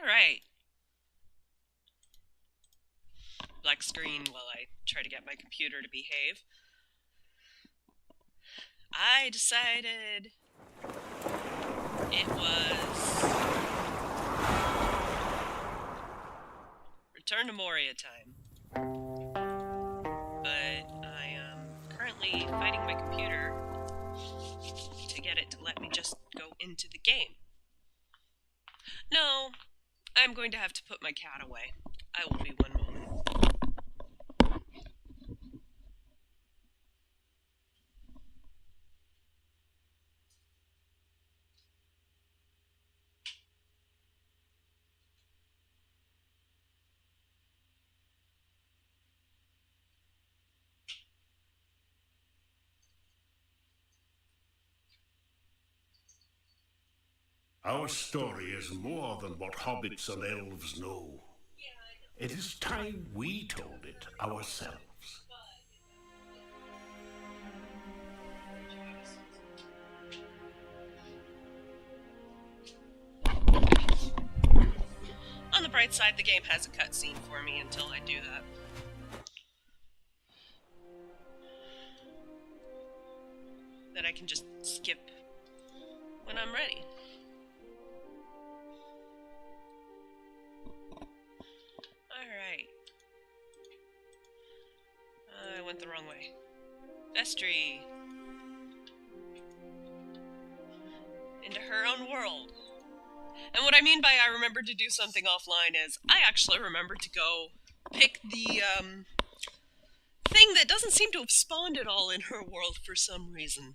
Alright. Black screen while I try to get my computer to behave. I decided it was return to Moria time. But I am currently fighting my computer to get it to let me just go into the game. No, I'm going to have to put my cat away. I will be one moment. Our story is more than what hobbits and elves know. It is time we told it ourselves. On the bright side, the game has a cutscene for me until I do that. That I can just skip when I'm ready. Alright. I went the wrong way. Vestry. Into her own world. And what I mean by I remembered to do something offline is I actually remembered to go pick the thing that doesn't seem to have spawned at all in her world for some reason.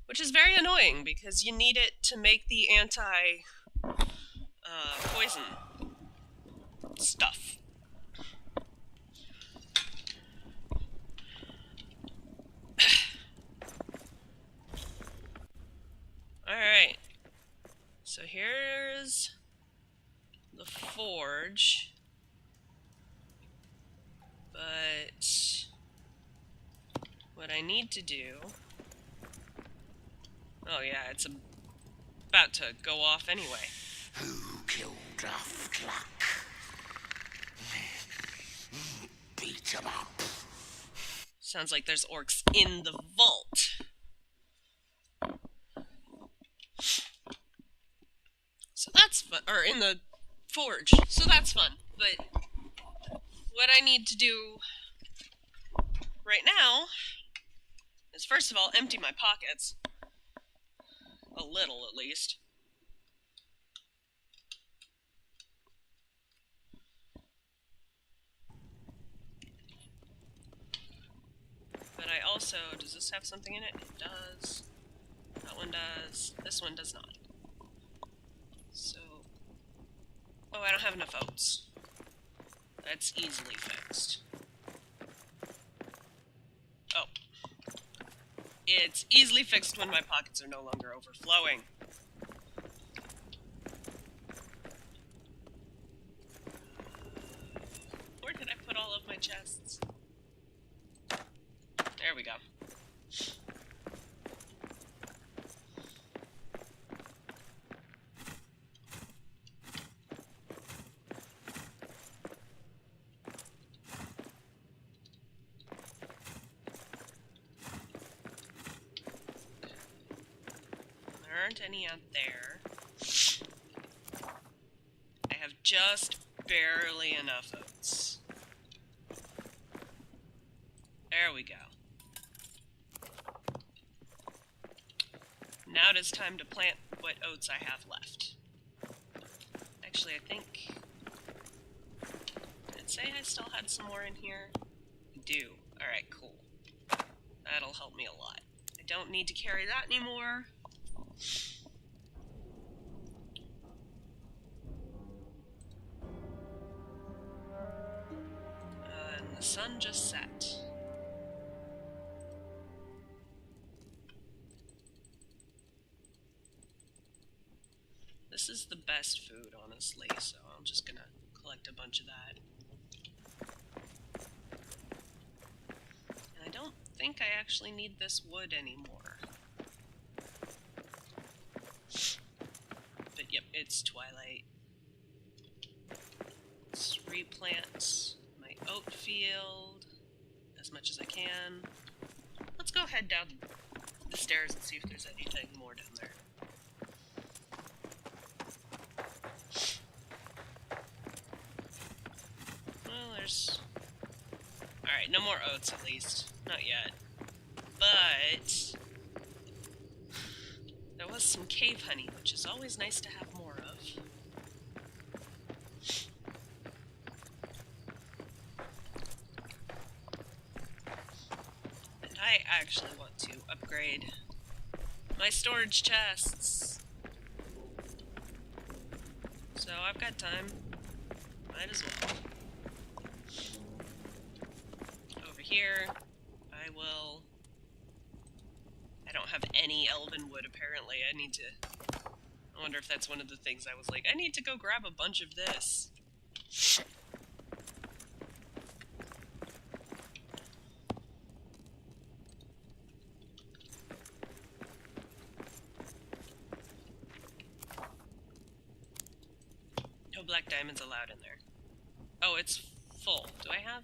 Which is very annoying because you need it to make the poison stuff. Alright. So here's the forge. But what I need to do... Oh yeah, it's about to go off anyway. Who killed off Cluck? Beat him up. Sounds like there's orcs in the vault. So that's fun. Or in the forge. So that's fun. But what I need to do right now is first of all empty my pockets. A little, at least. But I also... Does this have something in it? It does. That one does. This one does not. So... Oh, I don't have enough oats. That's easily fixed. Oh. It's easily fixed when my pockets are no longer overflowing. Where did I put all of my chests? There we go. There aren't any out there. I have just barely enough oats. There we go. Now it is time to plant what oats I have left. Actually, I think... Did it say I still had some more in here? I do. Alright, cool. That'll help me a lot. I don't need to carry that anymore. And the sun just set. This is the best food, honestly, so I'm just gonna collect a bunch of that. And I don't think I actually need this wood anymore. But yep, it's twilight. replant my oat field as much as I can. Let's go head down the stairs and see if there's anything more down there. Well, there's... Alright, no more oats at least. Not yet. But... there was some cave honey, which is always nice to have more of. And I actually want to upgrade my storage chests. So I've got time. Might as well. Over here, I will... I don't have any elven wood, apparently. I wonder if that's one of the things I was like, I need to go grab a bunch of this. No black diamonds allowed in there. Oh, it's full. Do I have...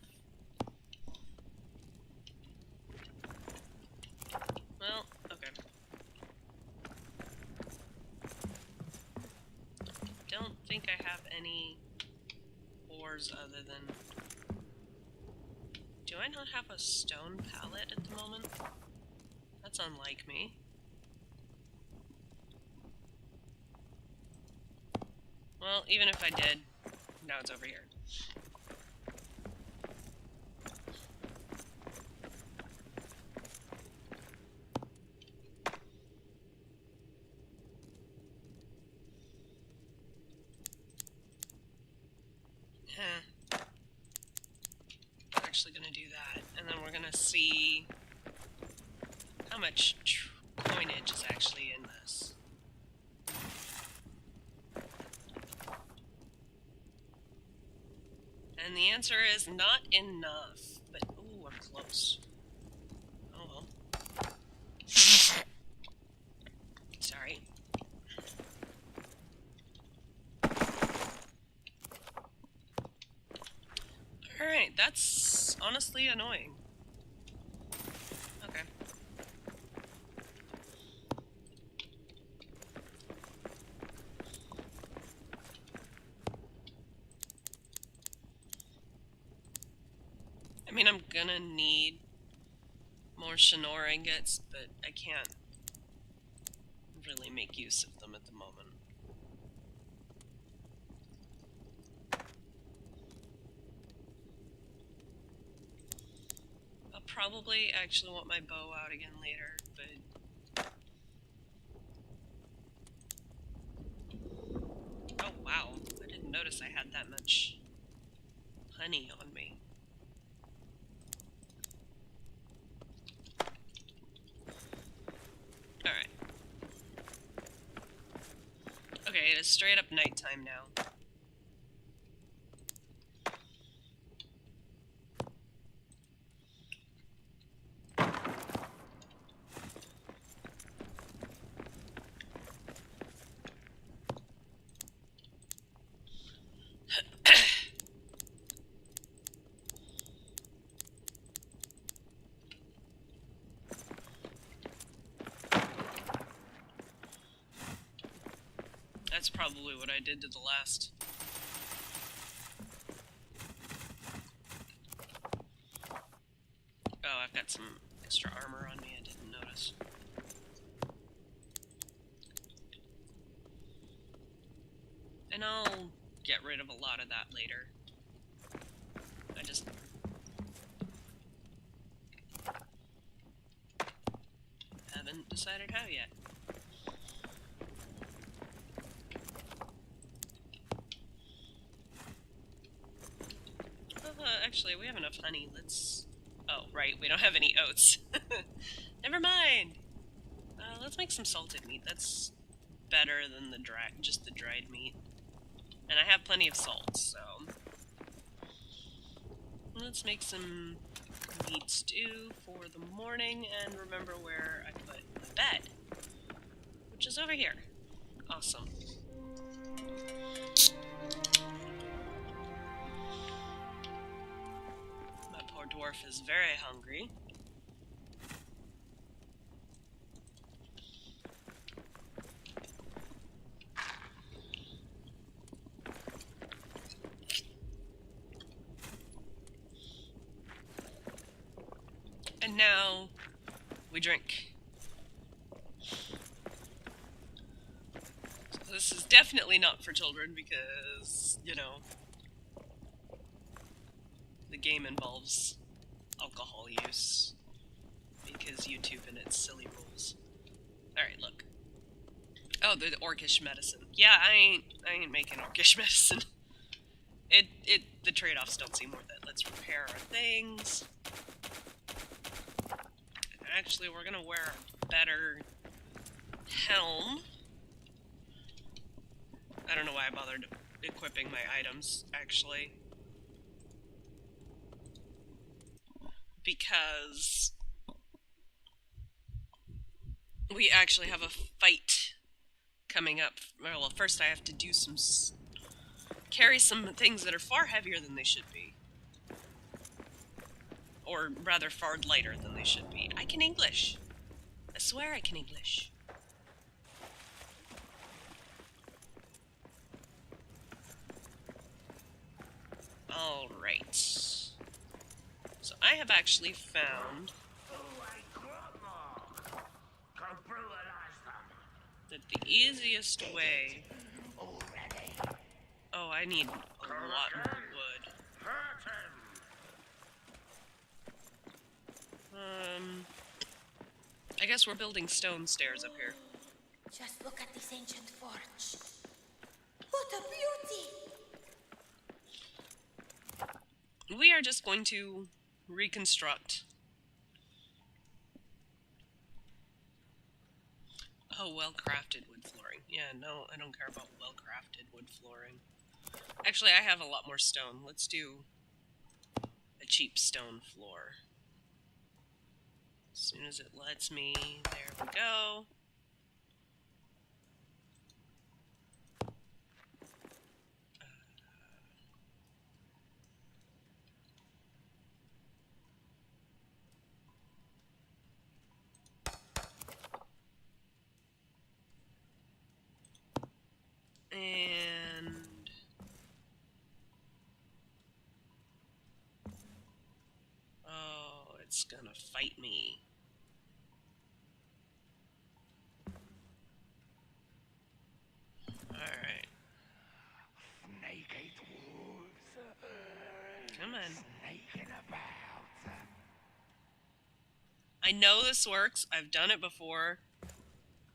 Well, okay. Don't think I have any ores other than... Do I not have a stone pallet at the moment? That's unlike me. Well, even if I did, now it's over here. Actually gonna do that, and then we're gonna see how much coinage is actually in this. And the answer is not enough, but ooh, I'm close. Oh well. Sorry. Alright, that's honestly annoying. Okay. I mean, I'm gonna need more Shinnor ingots, but I can't really make use of them at the moment. Probably actually want my bow out again later, but... Oh wow, I didn't notice I had that much honey on me. Alright. Okay, it is straight up nighttime now. That's probably what I did to the last. Oh, I've got some extra armor on me I didn't notice. And I'll get rid of a lot of that later. I just... haven't decided how yet. Actually, we have enough honey. Let's... Oh, right, we don't have any oats. Never mind! Let's make some salted meat. That's better than the just the dried meat. And I have plenty of salt, so... Let's make some meat stew for the morning, and remember where I put my bed. Which is over here. Awesome. dwarf is very hungry. And now we drink. So this is definitely not for children because, you know, the game involves alcohol use because YouTube and its silly rules. Alright, look. Oh, the orcish medicine. Yeah, I ain't making orcish medicine. The trade-offs don't seem worth it. Let's repair our things. Actually, we're gonna wear a better helm. I don't know why I bothered equipping my items, actually. Because we actually have a fight coming up. Well, first I have to do carry some things that are far heavier than they should be. Or rather, far lighter than they should be. I can English. I swear I can English. Alright. So I have actually found that the easiest way... Oh, I need a lot more wood. I guess we're building stone stairs up here. Just look at this ancient forge. What a beauty! We are just going to reconstruct. Oh, well-crafted wood flooring. Yeah, no, I don't care about well-crafted wood flooring. Actually, I have a lot more stone. Let's do a cheap stone floor. As soon as it lets me, there we go. And oh, it's gonna fight me. Alright. Come on. I know this works. I've done it before.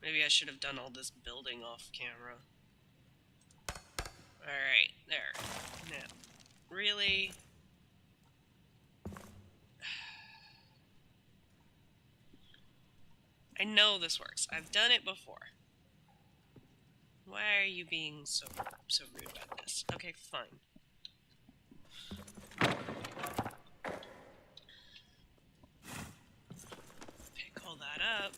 Maybe I should have done all this building off camera. Alright, there. Now, really? I know this works. I've done it before. Why are you being so rude about this? Okay, fine. Pick all that up.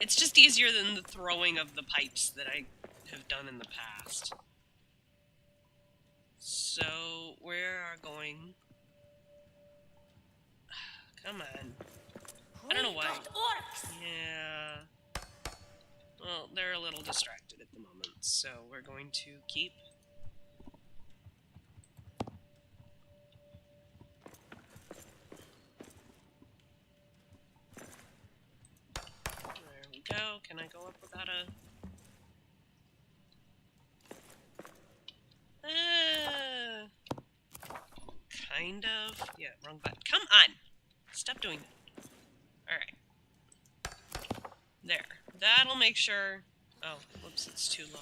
It's just easier than the throwing of the pipes that I have done in the past. So, we are going... Come on. I don't know why. Yeah. Well, they're a little distracted at the moment, so we're going to keep... There we go. Can I go up without a... Kind of. Yeah, wrong button. Come on! Stop doing that. Alright. There. That'll make sure... Oh, whoops, it's too low.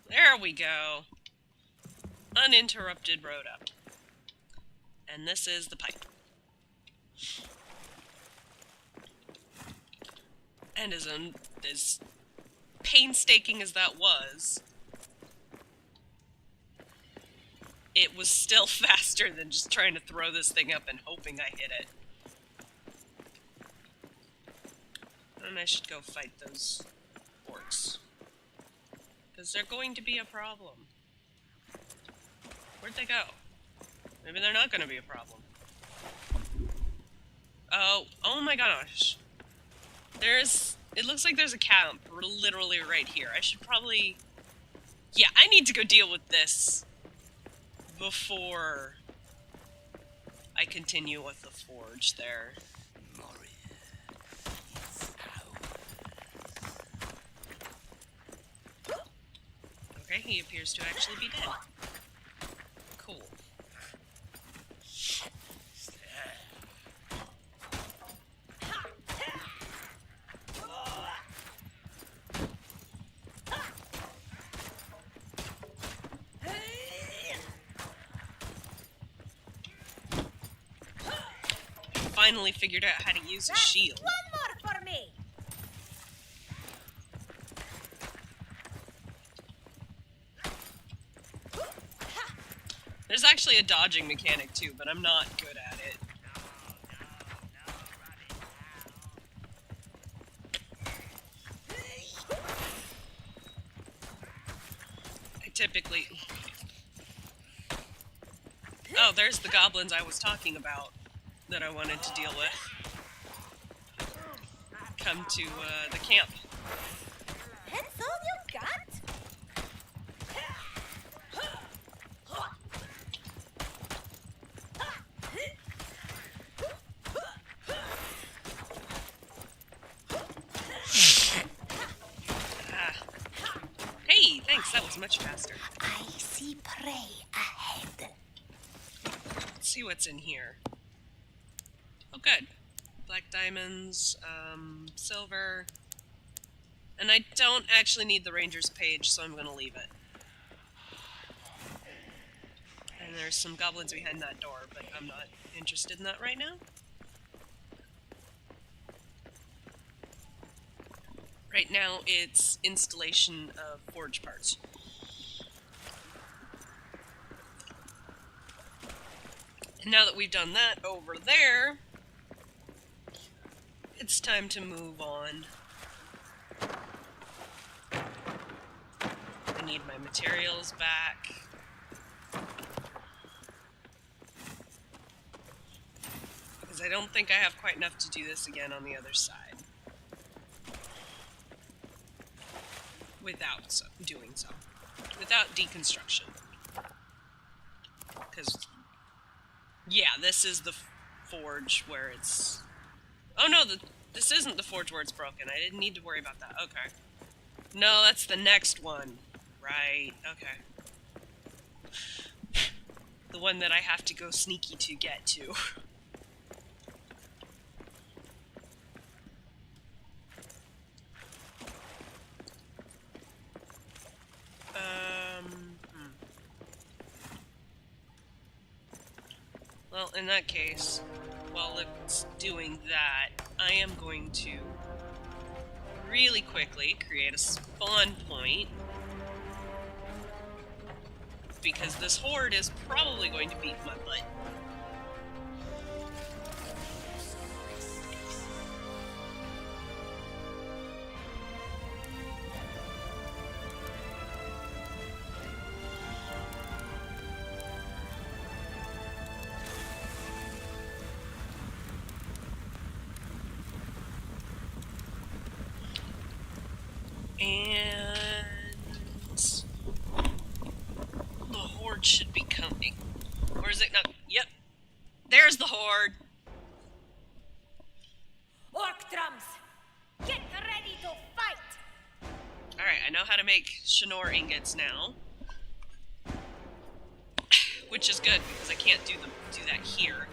There we go. Uninterrupted road up. And this is the pipe. And as painstaking as that was, it was still faster than just trying to throw this thing up and hoping I hit it. I should go fight those orcs. Because they're going to be a problem. Where'd they go? Maybe they're not going to be a problem. Oh my gosh. It looks like there's a camp literally right here. I should probably... Yeah, I need to go deal with this before I continue with the forge there. Moria is ours. Okay, he appears to actually be dead. Cool. Finally figured out how to use a shield. One more for me. There's actually a dodging mechanic too, but I'm not good at it. I typically... Oh, there's the goblins I was talking about that I wanted to deal with. Come to the camp. That's all you got? Ah. Hey, thanks, that was much faster. I see prey ahead. Let's see what's in here. Oh, good. Black diamonds, silver. And I don't actually need the ranger's page, so I'm gonna leave it. And there's some goblins behind that door, but I'm not interested in that right now. Right now, it's installation of forge parts. And now that we've done that over there, it's time to move on. I need my materials back. Because I don't think I have quite enough to do this again on the other side. Without doing so. Without deconstruction. Because, yeah, this is the forge where it's... Oh no, this isn't the forge where it's broken. I didn't need to worry about that. Okay. No, that's the next one. Right, okay. The one that I have to go sneaky to get to. Well, in that case, while it's doing that, I am going to really quickly create a spawn point, because this horde is probably going to beat my butt. And the horde should be coming. Or is it not? Yep. There's the horde. Orc drums, get ready to fight. Alright, I know how to make Shinor ingots now. Which is good, because I can't do that here.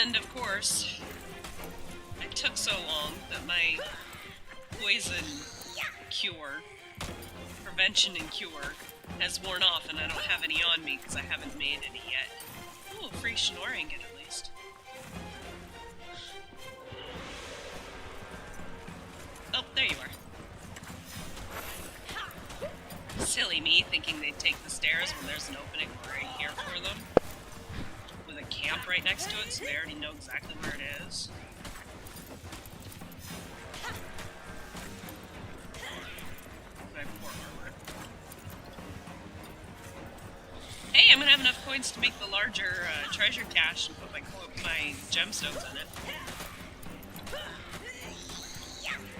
And of course, it took so long that my poison cure prevention and cure has worn off, and I don't have any on me because I haven't made any yet. Ooh, free Schnorr ingot at least. Oh, there you are. Silly me, thinking they'd take the stairs when there's an opening right here for them. With a camp right next to it, so they already know exactly where it is. My poor armor. Hey, I'm gonna have enough coins to make the larger treasure cache and put my gemstones in it.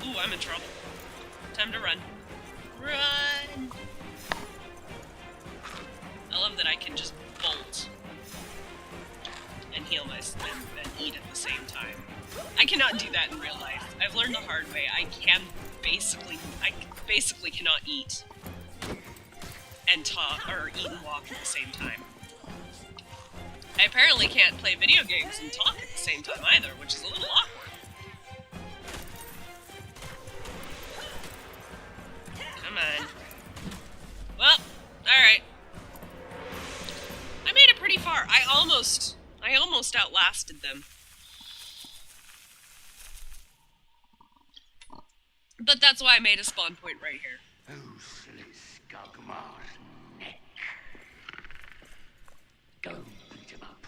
Ooh, I'm in trouble. Time to run. Run! I love that I can just bolt and heal myself and eat at the same time. I cannot do that in real life. I've learned the hard way. I basically cannot eat and talk, or eat and walk at the same time. I apparently can't play video games and talk at the same time either, which is a little awkward. Come on. Well, alright. I made it pretty far. I almost outlasted them. But that's why I made a spawn point right here. Skogmar's neck. Go beat him up.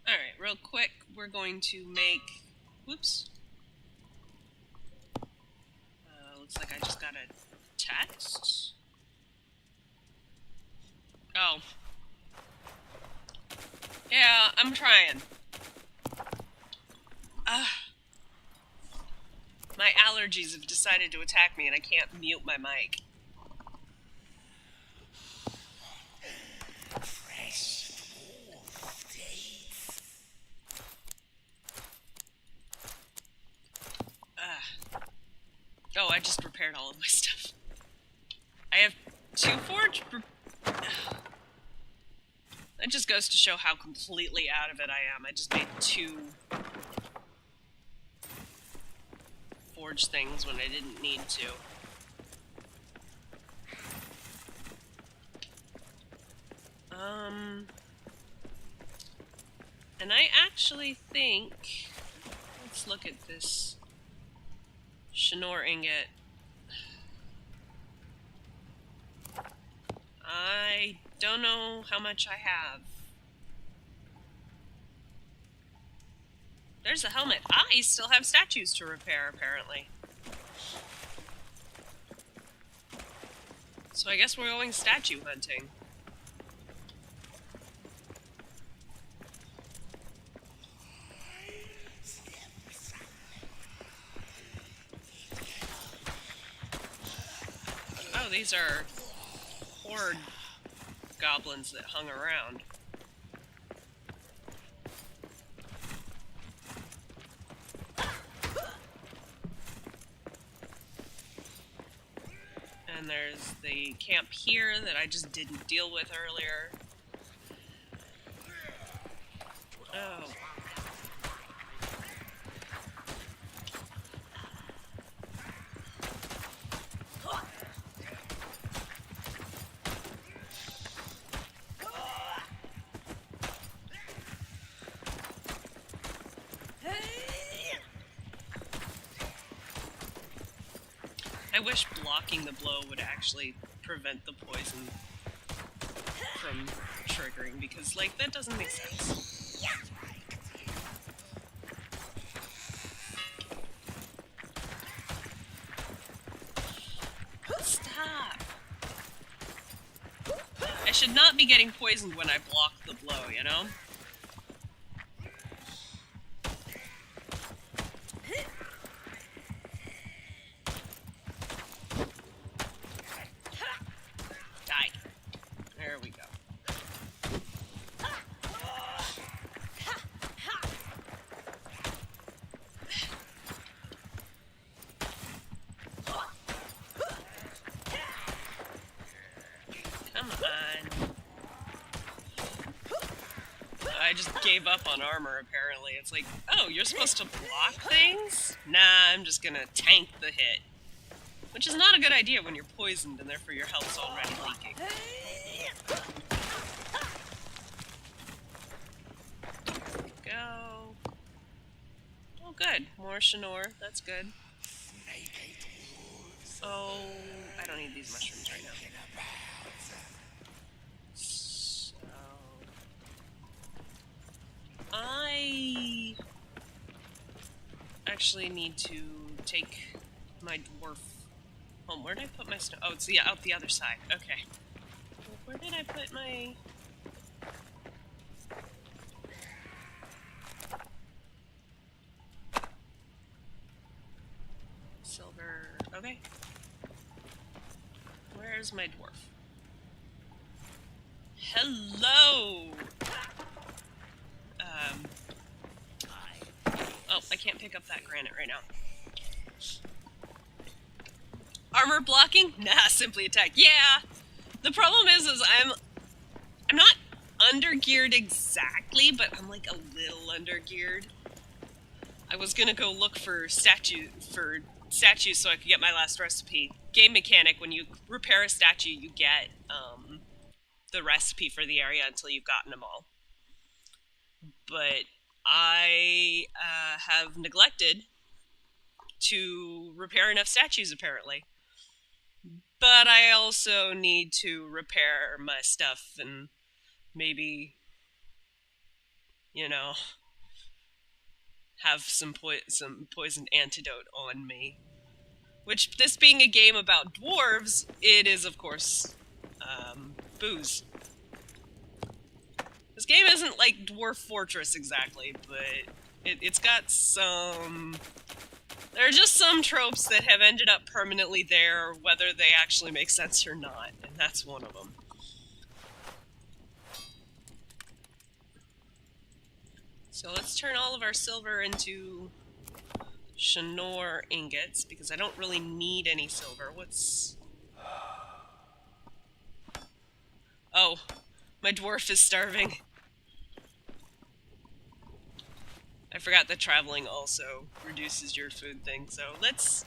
Alright, real quick, we're going to make... Whoops. Looks like I just got a text. Oh. Yeah, I'm trying. My allergies have decided to attack me and I can't mute my mic. Fresh dates. Oh, I just repaired all of my stuff. I have 2 forge... That just goes to show how completely out of it I am. I just made 2 forge things when I didn't need to. And I actually think... Let's look at this Schnorr ingot. I don't know how much I have. There's a helmet. I still have statues to repair, apparently. So I guess we're going statue hunting. Oh, these are horde goblins that hung around. And there's the camp here that I just didn't deal with earlier. Oh. I wish blocking the blow would actually prevent the poison from triggering, because, like, that doesn't make sense. Stop! I should not be getting poisoned when I block the blow, you know? There we go. Come on. I just gave up on armor, apparently. It's like, oh, you're supposed to block things? Nah, I'm just gonna tank the hit. Which is not a good idea when you're poisoned and therefore your health's already leaking. Go. Oh, good. More Shinor. That's good. Oh, I don't need these mushrooms right now. So, I actually need to take my dwarf home. Where did I put my stone? Oh, it's out the other side. Okay. Well, where did I put my... silver? Okay. Where's my dwarf? Hello! Oh, I can't pick up that granite right now. Armor blocking? Nah, simply attack. Yeah! The problem is I'm not undergeared exactly, but I'm like a little undergeared. I was gonna go look for statues so I could get my last recipe. Game mechanic, when you repair a statue, you get the recipe for the area until you've gotten them all. But I have neglected to repair enough statues, apparently. But I also need to repair my stuff and maybe, you know, have some poisoned antidote on me. Which, this being a game about dwarves, it is, of course, booze. This game isn't like Dwarf Fortress exactly, but it's got some... There are just some tropes that have ended up permanently there, whether they actually make sense or not, and that's one of them. So let's turn all of our silver into Shinor ingots, because I don't really need any silver. What's... Oh, my dwarf is starving. I forgot that traveling also reduces your food thing, so let's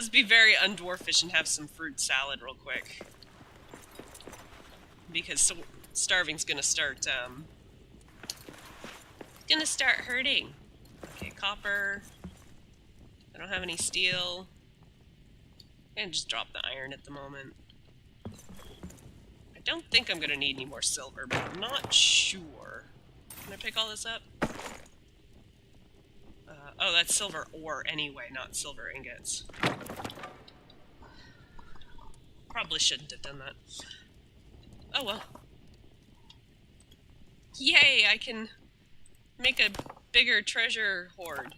be very undwarfish and have some fruit salad real quick. Because starving's gonna start hurting. Okay, copper. I don't have any steel. And just drop the iron at the moment. I don't think I'm gonna need any more silver, but I'm not sure. Can I pick all this up? Oh, that's silver ore anyway, not silver ingots. Probably shouldn't have done that. Oh well. Yay, I can make a bigger treasure hoard.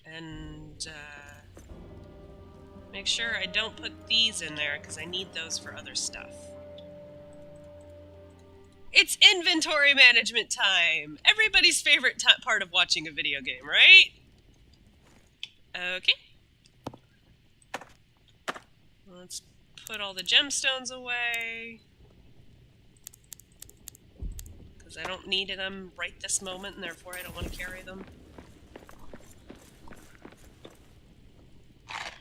And, make sure I don't put these in there, because I need those for other stuff. It's inventory management time! Everybody's favorite part of watching a video game, right? Okay. Let's put all the gemstones away. Because I don't need them right this moment, and therefore I don't want to carry them.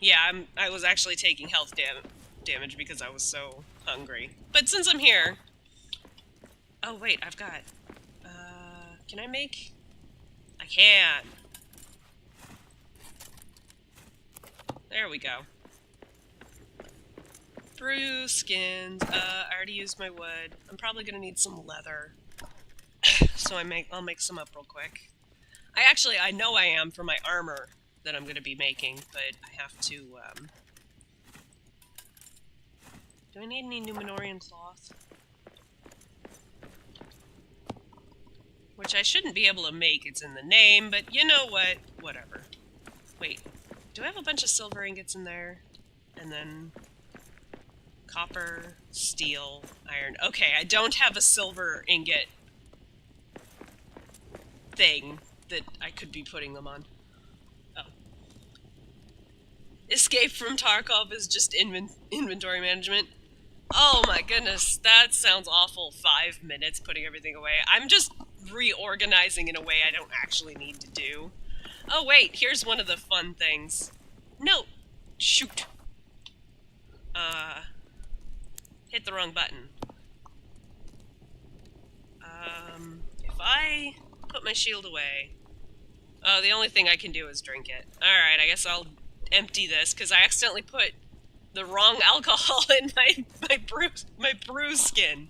Yeah, I was actually taking health damage because I was so hungry. But since I'm here... Oh, wait, I've got... can I make... I can! There we go. Brew skins. I already used my wood. I'm probably gonna need some leather. So I'll make some up real quick. I know I am for my armor that I'm gonna be making, but I have to, do I need any Numenorian cloth? Which I shouldn't be able to make, it's in the name, but you know what? Whatever. Wait, do I have a bunch of silver ingots in there? And then... copper, steel, iron. Okay, I don't have a silver ingot thing that I could be putting them on. Oh. Escape from Tarkov is just inventory management. Oh my goodness, that sounds awful. 5 minutes putting everything away. I'm just reorganizing in a way I don't actually need to do. Oh wait, here's one of the fun things. No! Shoot. Hit the wrong button. If I put my shield away... Oh, the only thing I can do is drink it. Alright, I guess I'll empty this, because I accidentally put the wrong alcohol in my brew skin.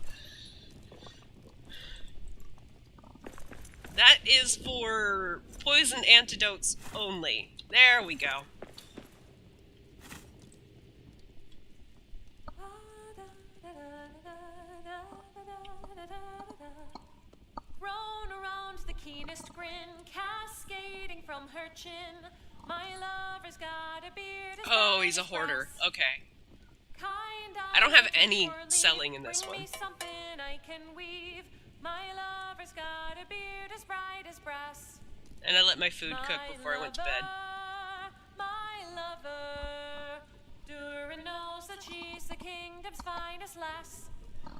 That is for poison antidotes only. There we go. Roan around the keenest grin, cascading from her chin. My lover's got a beard. Oh, he's a hoarder. Okay. I don't have any selling in this one. Me something I can weave. My lover's got a beard as bright as brass. And I let my food cook before I went to bed. My lover, Durin knows that she's the kingdom's finest lass.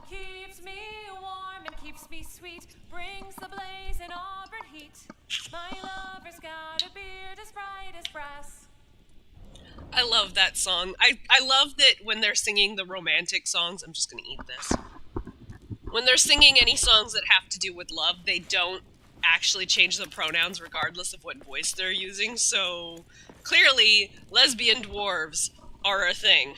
Keeps me warm and keeps me sweet, brings the blaze in auburn heat. My lover's got a beard as bright as brass. I love that song. I love that when they're singing the romantic songs, I'm just gonna eat this. When they're singing any songs that have to do with love, they don't actually change the pronouns regardless of what voice they're using, so clearly lesbian dwarves are a thing.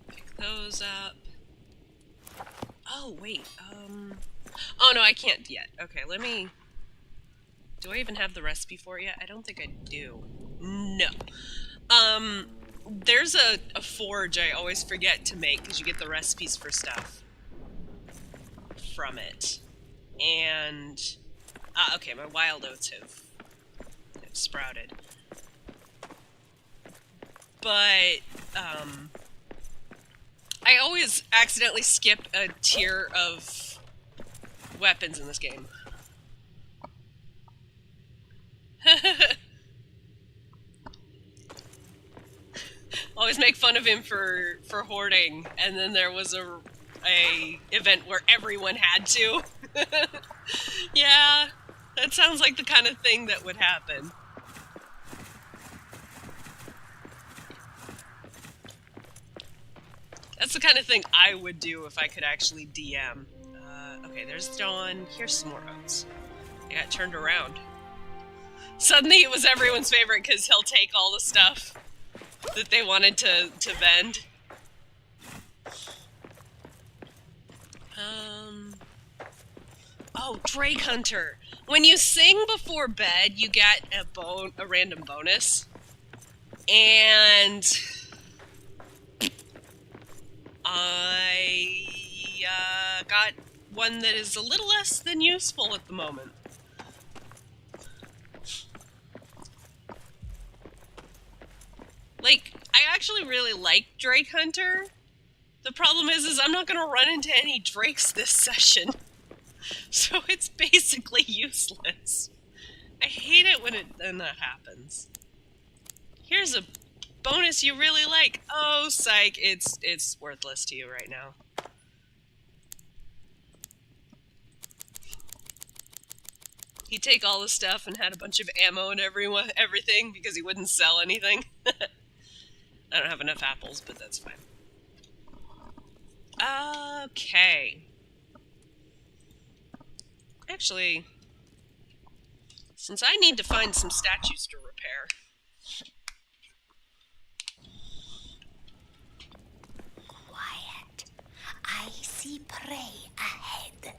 Pick those up. Oh, wait, oh no, I can't yet. Okay, let me... Do I even have the recipe for it yet? I don't think I do. No. There's a forge I always forget to make, because you get the recipes for stuff from it. And... okay, my wild oats have sprouted. But, I always accidentally skip a tier of weapons in this game. Always make fun of him for hoarding, and then there was a event where everyone had to. Yeah, that sounds like the kind of thing that would happen. That's the kind of thing I would do if I could actually DM. Okay, there's Dawn. Here's some more oats. I got turned around. Suddenly it was everyone's favorite because he'll take all the stuff that they wanted to vend. Oh, Drake Hunter. When you sing before bed, you get a random bonus. And I got one that is a little less than useful at the moment. Like, I actually really like Drake Hunter. The problem is I'm not gonna run into any drakes this session. So it's basically useless. I hate it when that happens. Here's a bonus you really like. Oh, psych, it's worthless to you right now. He'd take all the stuff and had a bunch of ammo and everything because he wouldn't sell anything. I don't have enough apples, but that's fine. Okay. Actually, since I need to find some statues to repair. Quiet. I see prey ahead.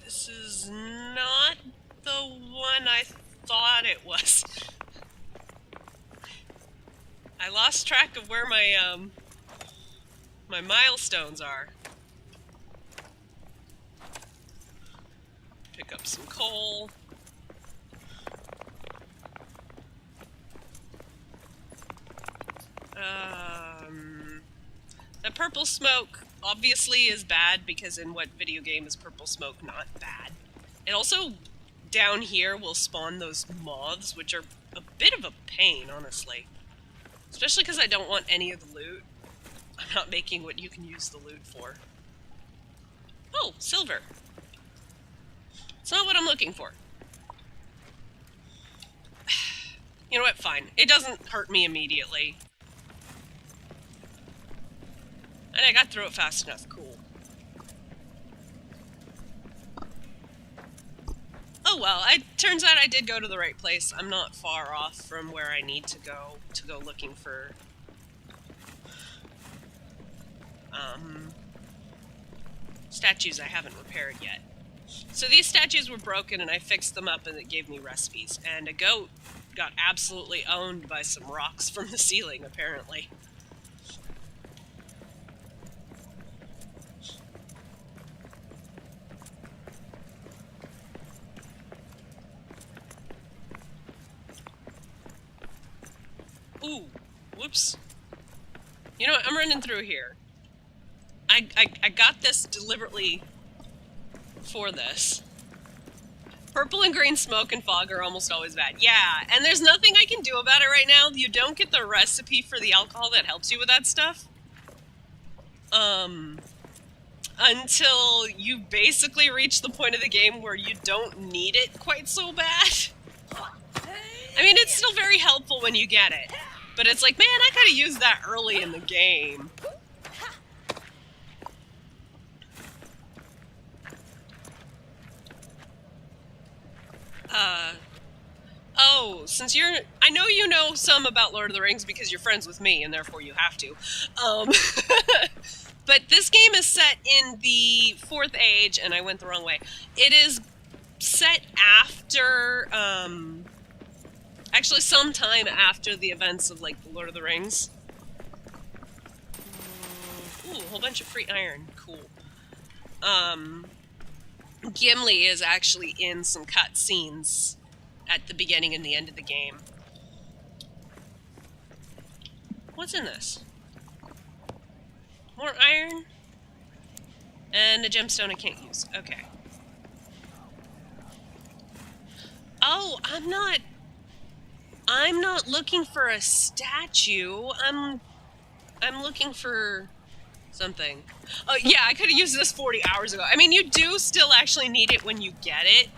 This is not the one I thought it was. I lost track of where my my milestones are. Pick up some coal. The purple smoke obviously is bad because in what video game is purple smoke not bad? It also down here will spawn those moths, which are a bit of a pain, honestly. Especially because I don't want any of the loot. I'm not making what you can use the loot for. Oh, silver. It's not what I'm looking for. You know what? Fine. It doesn't hurt me immediately. And I got through it fast enough. Cool. Oh well, it turns out I did go to the right place. I'm not far off from where I need to go looking for statues I haven't repaired yet. So these statues were broken and I fixed them up and it gave me recipes. And a goat got absolutely owned by some rocks from the ceiling, apparently. Ooh, whoops. You know what, I'm running through here. I got this deliberately for this. Purple and green smoke and fog are almost always bad. Yeah, and there's nothing I can do about it right now. You don't get the recipe for the alcohol that helps you with that stuff. Until you basically reach the point of the game where you don't need it quite so bad. I mean, it's still very helpful when you get it. But it's like, man, I could have used that early in the game. Oh, since you're... I know you know some about Lord of the Rings because you're friends with me, and therefore you have to. But this game is set in the 4th Age, and I went the wrong way. It is set after, actually sometime after the events of, like, the Lord of the Rings. Ooh, a whole bunch of free iron. Cool. Gimli is actually in some cutscenes at the beginning and the end of the game. What's in this? More iron? And a gemstone I can't use. Okay. Oh, I'm not looking for a statue. I'm looking for something. Oh, yeah, I could have used this 40 hours ago. I mean, you do still actually need it when you get it.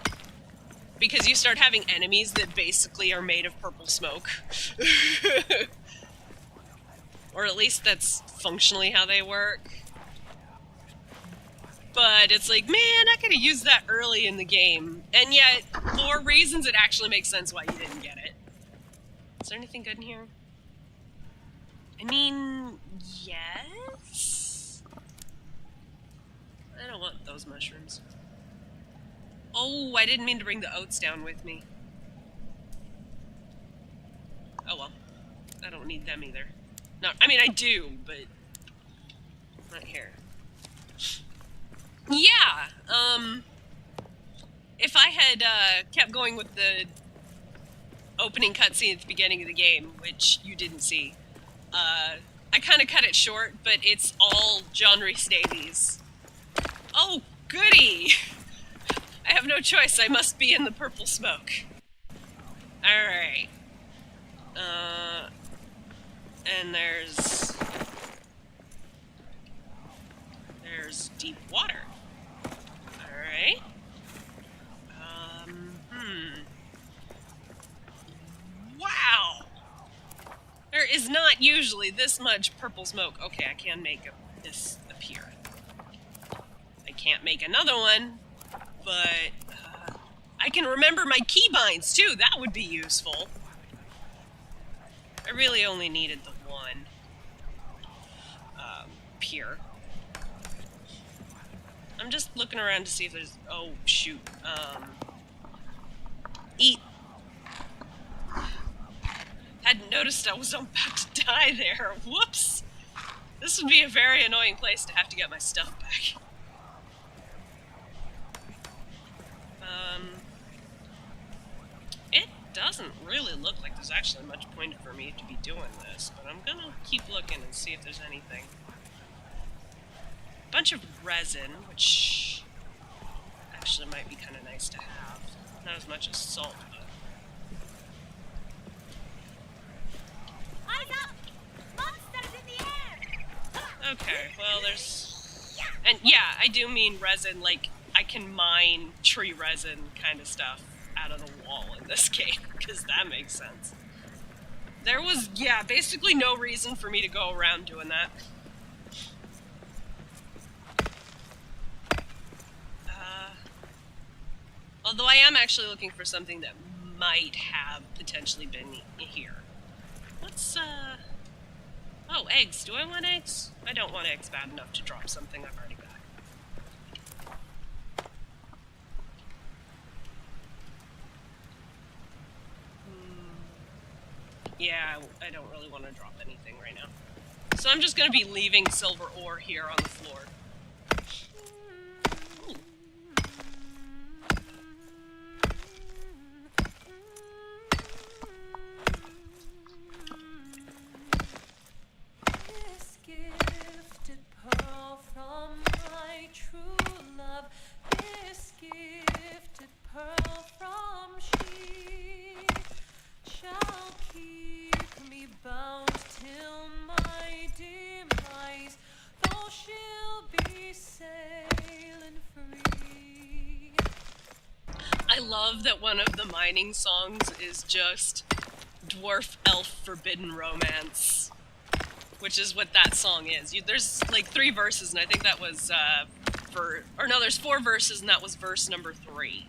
Because you start having enemies that basically are made of purple smoke. Or at least that's functionally how they work. But it's like, man, I could have used that early in the game. And yet, for reasons, it actually makes sense why you didn't get it. Is there anything good in here? I mean, yes? I don't want those mushrooms. Oh, I didn't mean to bring the oats down with me. Oh well. I don't need them either. No, I mean, I do, but not here. Yeah, if I had kept going with the opening cutscene at the beginning of the game, which you didn't see, I kind of cut it short, but it's all John Rhys Davies. Oh, goody! I have no choice, I must be in the purple smoke. Alright. And there's deep water. Alright. Wow! There is not usually this much purple smoke. Okay, I can make this appear. I can't make another one, but I can remember my keybinds too. That would be useful. I really only needed the one pier. I'm just looking around to see if there's... Oh, shoot. Eat. Hadn't noticed I was about to die there. Whoops. This would be a very annoying place to have to get my stuff back. It doesn't really look like there's actually much point for me to be doing this, but I'm gonna keep looking and see if there's anything. Bunch of resin, which actually might be kind of nice to have. Not as much as salt, but... Eyes up! Monsters in the air! Okay, well, there's... And yeah, I do mean resin, like, I can mine tree resin kind of stuff out of the wall in this game, because that makes sense. There was, yeah, basically no reason for me to go around doing that. Although I am actually looking for something that might have potentially been here. What's, Oh, eggs. Do I want eggs? I don't want eggs bad enough to drop something I've already got. Yeah, I don't really want to drop anything right now. So I'm just going to be leaving silver ore here on the floor. Ooh. This gifted pearl from my true love, this gifted pearl from she shall keep me bound till my demise, though she'll be sailing free. I love that one of the mining songs is just Dwarf Elf Forbidden Romance, which is what that song is. There's like 3 verses, and I think that was there's 4 verses, and that was verse number 3.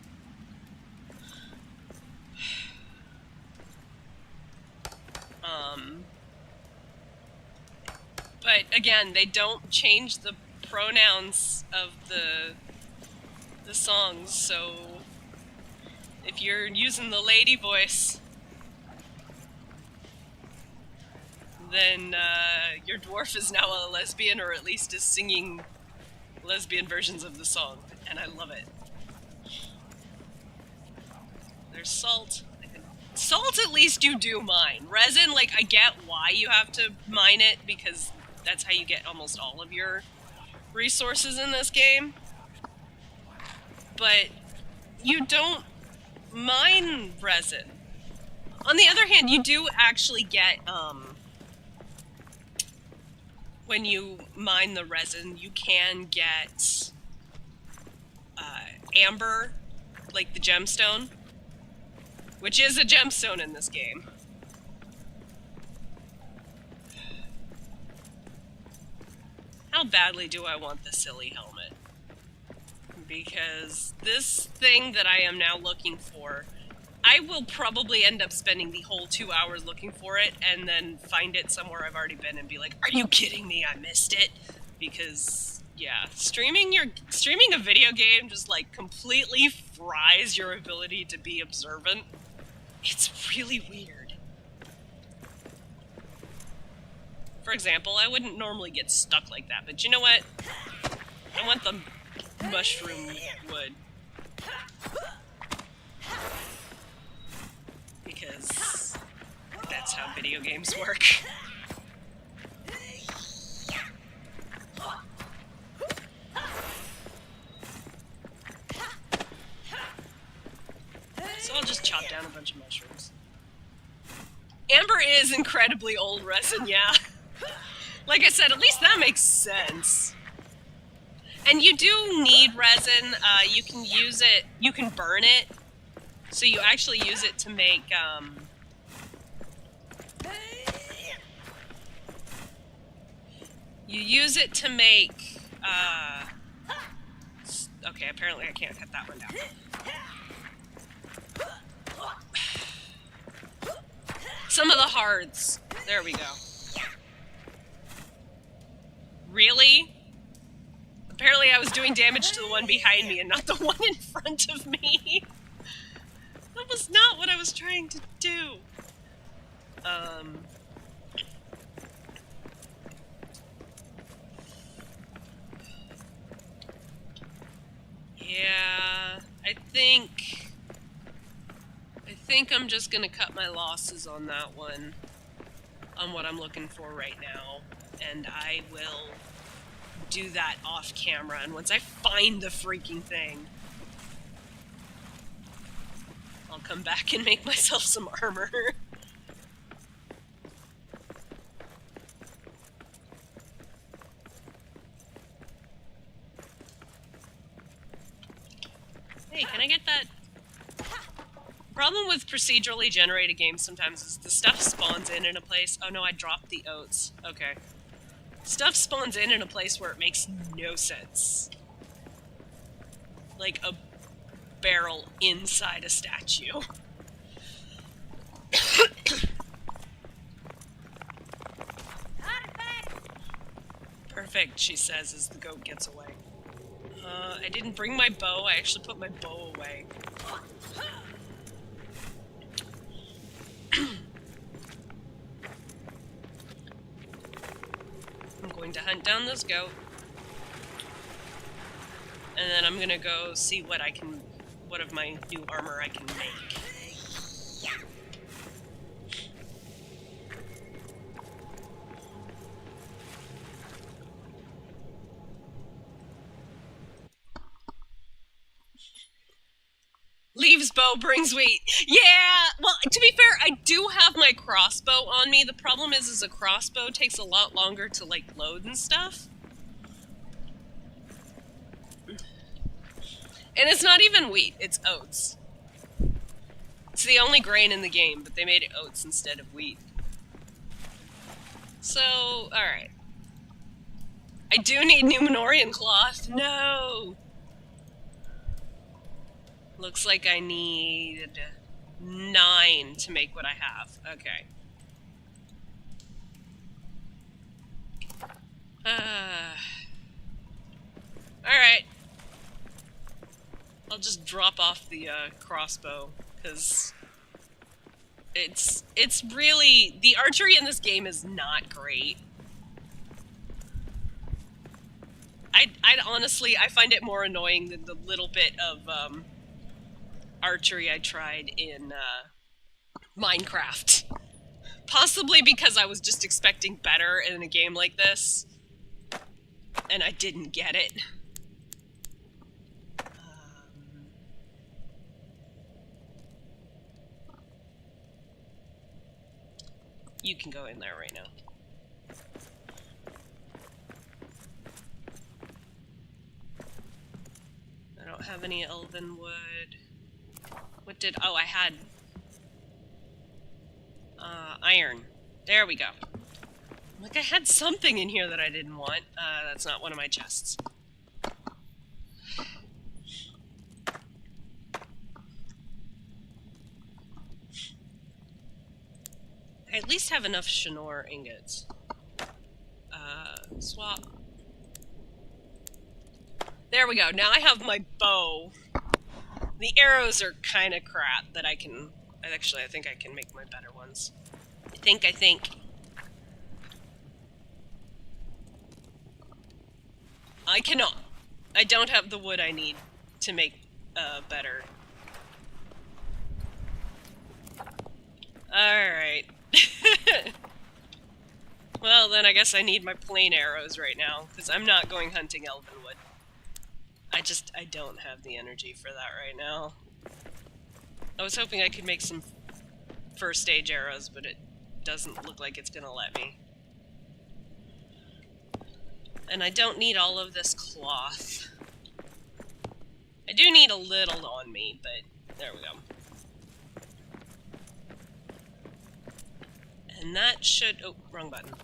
But again, they don't change the pronouns of the songs, so if you're using the lady voice, then your dwarf is now a lesbian, or at least is singing lesbian versions of the song, and I love it. There's salt. Salt, at least you do mine. Resin, like, I get why you have to mine it, because that's how you get almost all of your resources in this game. But you don't mine resin. On the other hand, you do actually get, when you mine the resin, you can get amber, like the gemstone, which is a gemstone in this game. How badly do I want the silly helmet? Because this thing that I am now looking for, I will probably end up spending the whole 2 hours looking for it, and then find it somewhere I've already been and be like, are you kidding me? I missed it. Because, yeah, streaming a video game just, like, completely fries your ability to be observant. It's really weird. For example, I wouldn't normally get stuck like that, but you know what? I want the mushroom wood. Because that's how video games work. So I'll just chop down a bunch of mushrooms. Amber is incredibly old resin, yeah. Like I said, at least that makes sense. And you do need resin. You can use it, you can burn it. So you actually use it to make, you use it to make, okay, apparently I can't cut that one down. Some of the hards. There we go. Really? Apparently I was doing damage to the one behind me and not the one in front of me. That was not what I was trying to do. Yeah, I think I'm just gonna cut my losses on that one, on what I'm looking for right now, and I will do that off camera, and once I find the freaking thing. I'll come back and make myself some armor. Hey, can I get that? Problem with procedurally generated games sometimes is the stuff spawns in a place. Oh no, I dropped the oats. Okay. Stuff spawns in a place where it makes no sense. Like a barrel inside a statue. Perfect, she says as the goat gets away. I didn't bring my bow. I actually put my bow away. I'm going to hunt down this goat. And then I'm gonna go see what of my new armor I can make. Leaves bow, brings wheat. Yeah! Well, to be fair, I do have my crossbow on me. The problem is a crossbow takes a lot longer to, like, load and stuff. And it's not even wheat, it's oats. It's the only grain in the game, but they made it oats instead of wheat. So, alright. I do need Numenorian cloth. No! Looks like I need 9 to make what I have. Okay. Alright. I'll just drop off the crossbow, because it's really... The archery in this game is not great. I'd honestly, I find it more annoying than the little bit of archery I tried in Minecraft. Possibly because I was just expecting better in a game like this, and I didn't get it. You can go in there right now. I don't have any elven wood. What did... Oh, I had... iron. There we go. Like, I had something in here that I didn't want. That's not one of my chests. I at least have enough Shinor ingots. Swap. There we go. Now I have my bow. The arrows are kind of crap that I can... Actually, I think I can make my better ones. I think. I cannot. I don't have the wood I need to make better. Alright. Well, then I guess I need my plain arrows right now, because I'm not going hunting elvenwood. I don't have the energy for that right now. I was hoping I could make some first stage arrows, but it doesn't look like it's gonna let me. And I don't need all of this cloth. I do need a little on me, but there we go. And that should... Oh, wrong button.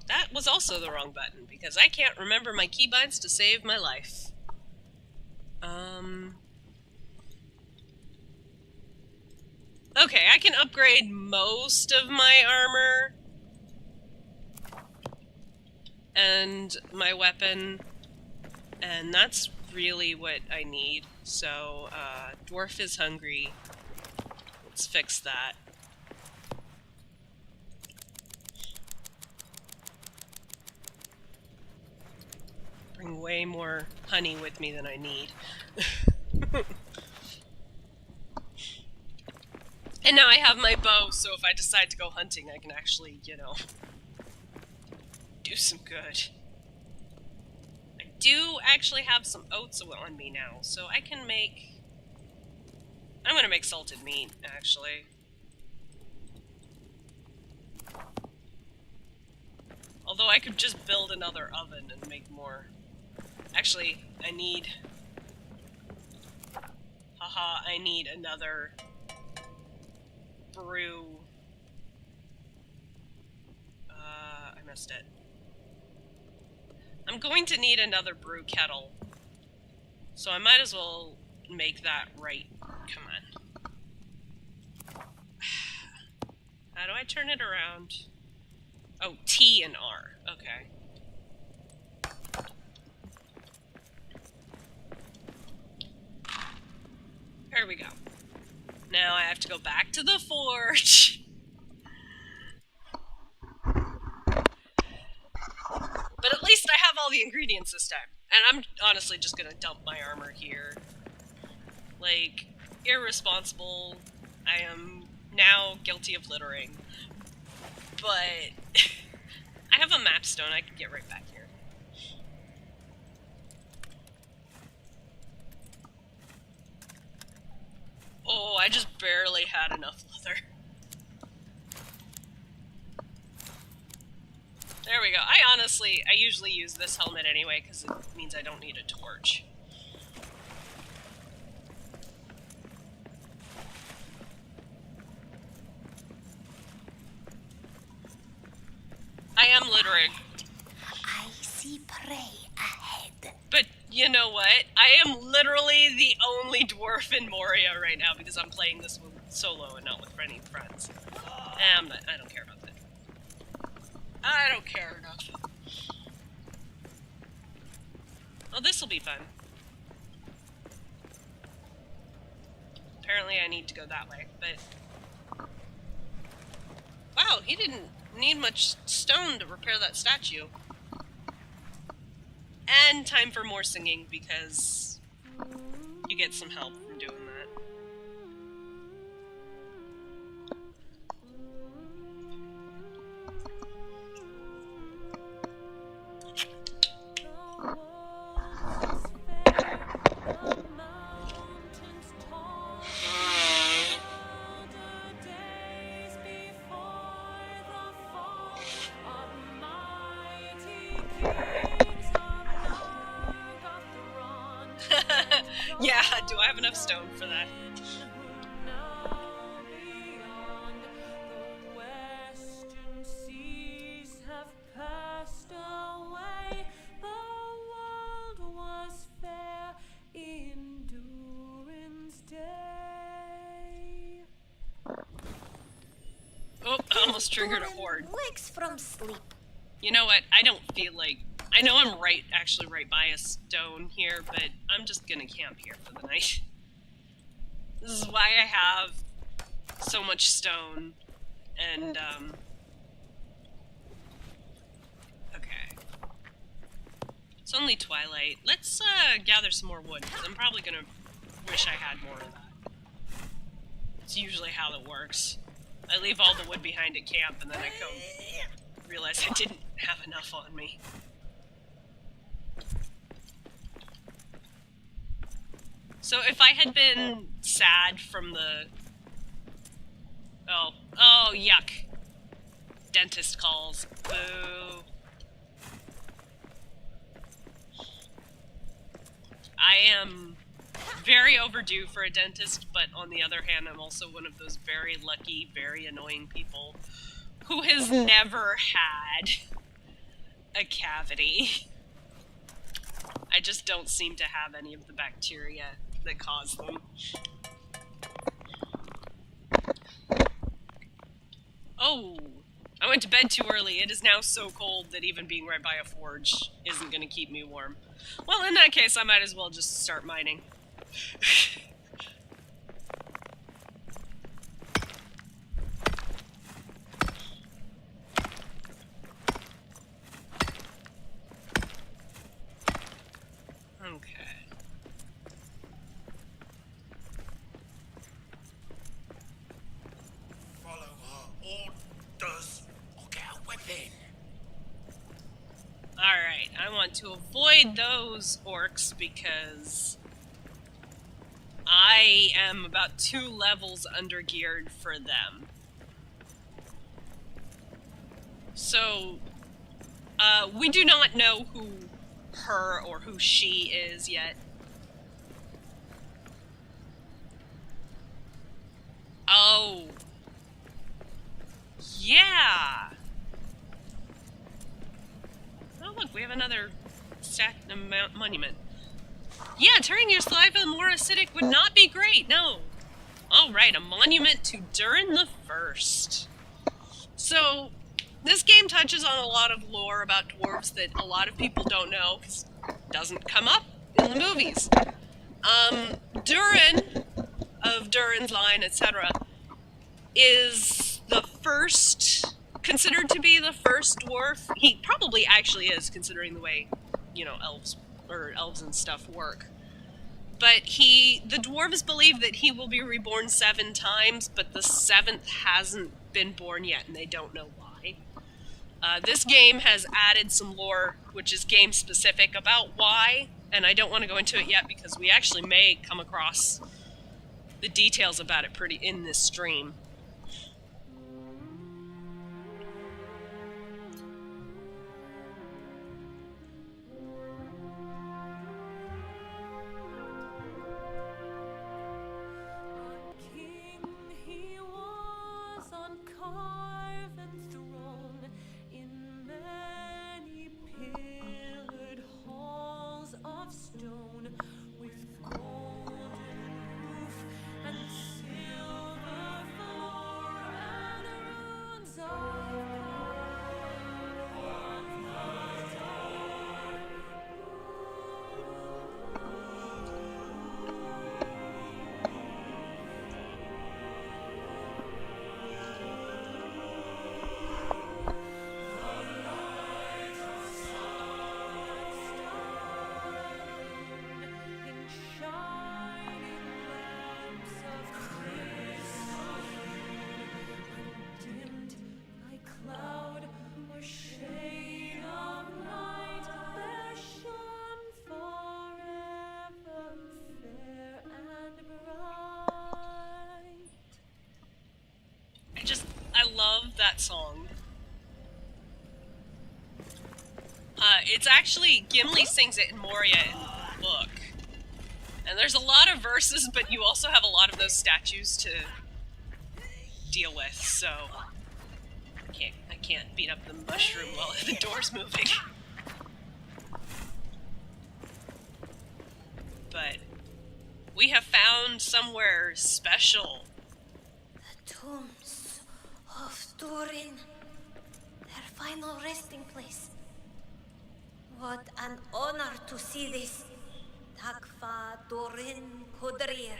That was also the wrong button, because I can't remember my keybinds to save my life. Okay, I can upgrade most of my armor. And my weapon. And that's really what I need. So, dwarf is hungry. Let's fix that. Bring way more honey with me than I need. And now I have my bow, so if I decide to go hunting, I can actually, you know, do some good. I do actually have some oats on me now, so I can make I'm gonna make salted meat, actually. Although I could just build another oven and make more. Actually, I need... Haha, I need another brew. I missed it. I'm going to need another brew kettle. So I might as well make that right. Come on. How do I turn it around? Oh, T and R. Okay. There we go. Now I have to go back to the forge. But at least I have all the ingredients this time. And I'm honestly just gonna dump my armor here. Like, irresponsible. I am now guilty of littering. But I have a map stone, I can get right back here. Oh, I just barely had enough leather. There we go. I usually use this helmet anyway, because it means I don't need a torch. I am littering. I see prey ahead. But you know what? I am literally the only dwarf in Moria right now because I'm playing this one solo and not with any friends. I don't care about that. I don't care enough. Oh, this'll be fun. Apparently I need to go that way, but... Wow, he didn't need much stone to repair that statue. And time for more singing, because you get some help from doing that. Yeah, do I have enough stone for that? Oh, I almost triggered a horde. Wakes from sleep. You know what? I don't feel like... I know I'm actually right by a stone here, but I'm just gonna camp here for the night. This is why I have so much stone, and, okay. It's only twilight. Let's, gather some more wood, because I'm probably gonna wish I had more of that. It's usually how it works. I leave all the wood behind at camp, and then I come realize I didn't have enough on me. So if I had been sad from the... Oh, yuck. Dentist calls. Boo. I am very overdue for a dentist, but on the other hand, I'm also one of those very lucky, very annoying people who has never had a cavity. I just don't seem to have any of the bacteria that cause them. Oh, I went to bed too early. It is now so cold that even being right by a forge isn't going to keep me warm. Well, in that case, I might as well just start mining. Okay. Follow her orders or get a weapon. Alright, I want to avoid those orcs because I am about 2 levels undergeared for them. So, we do not know who her or who she is yet. Oh. Yeah! Oh look, we have another monument. Yeah, turning your saliva more acidic would not be great, no. Alright, a monument to Durin the First. So, this game touches on a lot of lore about dwarves that a lot of people don't know, because it doesn't come up in the movies. Durin, of Durin's line, etc., is the first, considered to be the first dwarf. He probably actually is, considering the way, you know, elves and stuff work. But the dwarves believe that he will be reborn 7 times, but the 7th hasn't been born yet, and they don't know why. This game has added some lore, which is game-specific, about why, and I don't want to go into it yet because we actually may come across the details about it pretty in this stream. I love that song. It's actually, Gimli sings it in Moria in the book. And there's a lot of verses, but you also have a lot of those statues to deal with, so I can't beat up the mushroom while the door's moving. But we have found somewhere special. The tombs of Durin. Their final resting place. What an honor to see this. Takfa Durin Kodrir.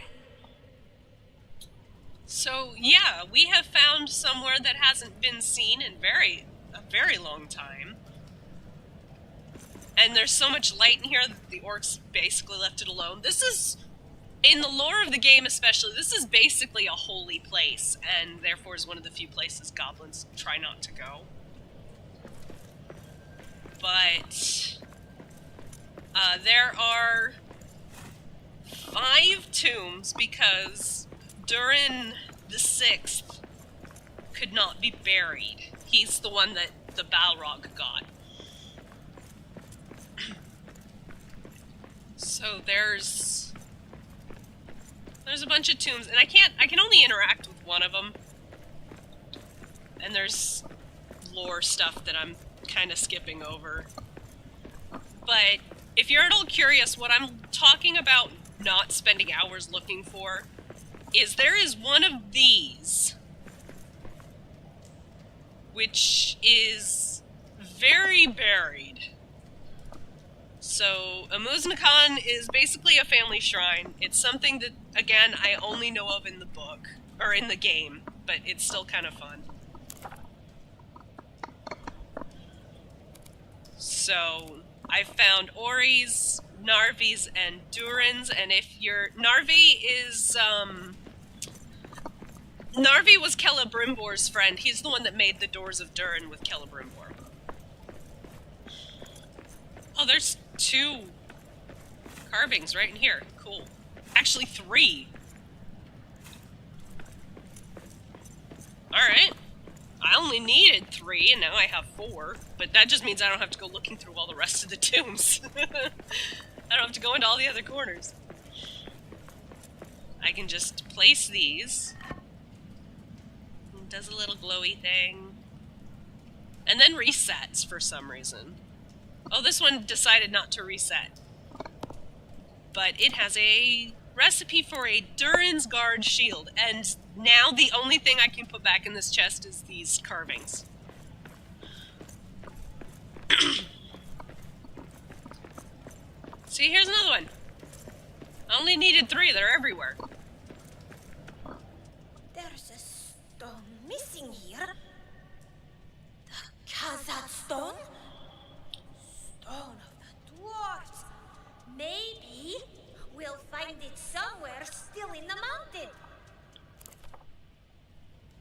So, yeah, we have found somewhere that hasn't been seen in a very long time. And there's so much light in here that the orcs basically left it alone. This is, in the lore of the game especially, this is basically a holy place, and therefore is one of the few places goblins try not to go. But there are 5 tombs because Durin the Sixth could not be buried. He's the one that the Balrog got. So there's a bunch of tombs, and I can only interact with one of them. And there's lore stuff that I'm kind of skipping over. But if you're at all curious, what I'm talking about not spending hours looking for is there is one of these, which is very buried. So, Amuznakan is basically a family shrine. It's something that, again, I only know of in the book, or in the game, but it's still kind of fun. So, I found Ori's, Narvi's, and Durin's, and if you're... Narvi is, Narvi was Celebrimbor's friend. He's the one that made the doors of Durin with Celebrimbor. Oh, there's 2 carvings right in here. Cool. actually 3. Alright. I only needed 3, and now I have 4. But that just means I don't have to go looking through all the rest of the tombs. I don't have to go into all the other corners. I can just place these. It does a little glowy thing. And then resets for some reason. Oh, this one decided not to reset. But it has a recipe for a Durin's Guard shield, and now the only thing I can put back in this chest is these carvings. See, here's another one. I only needed 3, they're everywhere. There's a stone missing here. The Khazad stone? Stone of the dwarves. Maybe we'll find it somewhere still in the mountain.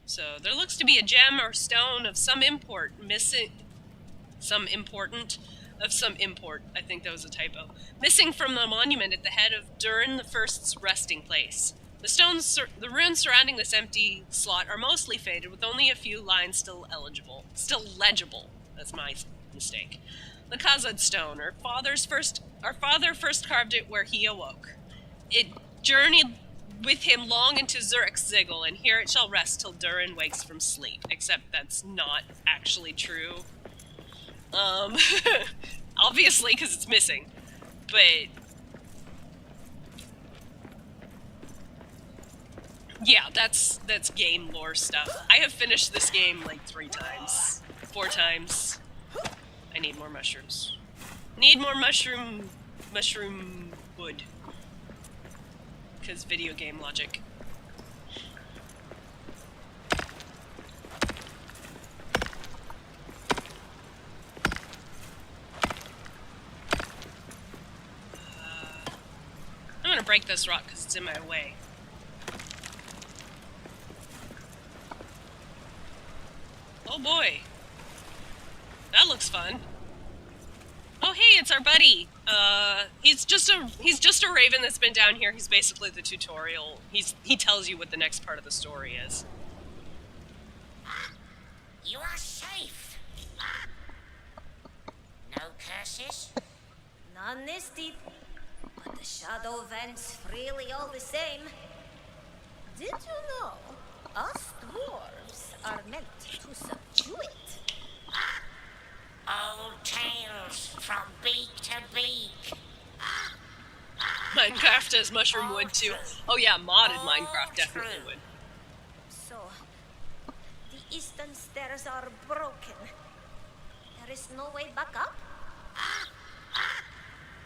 So there looks to be a gem or stone of some import missing. Some important of some import. I think that was a typo. Missing from the monument at the head of Durin the First's resting place. The stones, the runes surrounding this empty slot are mostly faded, with only a few lines still legible. That's my mistake. The Khazad stone. Our father first carved it where he awoke. It journeyed with him long into Zurich's Ziggle, and here it shall rest till Durin wakes from sleep. Except that's not actually true. Obviously, because it's missing. But yeah, that's game lore stuff. I have finished this game like 3 times. 4 times. I need more mushrooms. Need more mushroom wood. Because video game logic. I'm gonna break this rock because it's in my way. Oh boy. That looks fun. Oh hey, it's our buddy. He's just a raven that's been down here. He's basically the tutorial. He tells you what the next part of the story is. You are safe. No curses? None this deep, but the shadow vents freely all the same. Did you know us dwarves are meant to subdue it? Old tales from beak to beak. Minecraft has mushroom wood too. Oh yeah, modded Minecraft definitely would. So, the eastern stairs are broken. There is no way back up?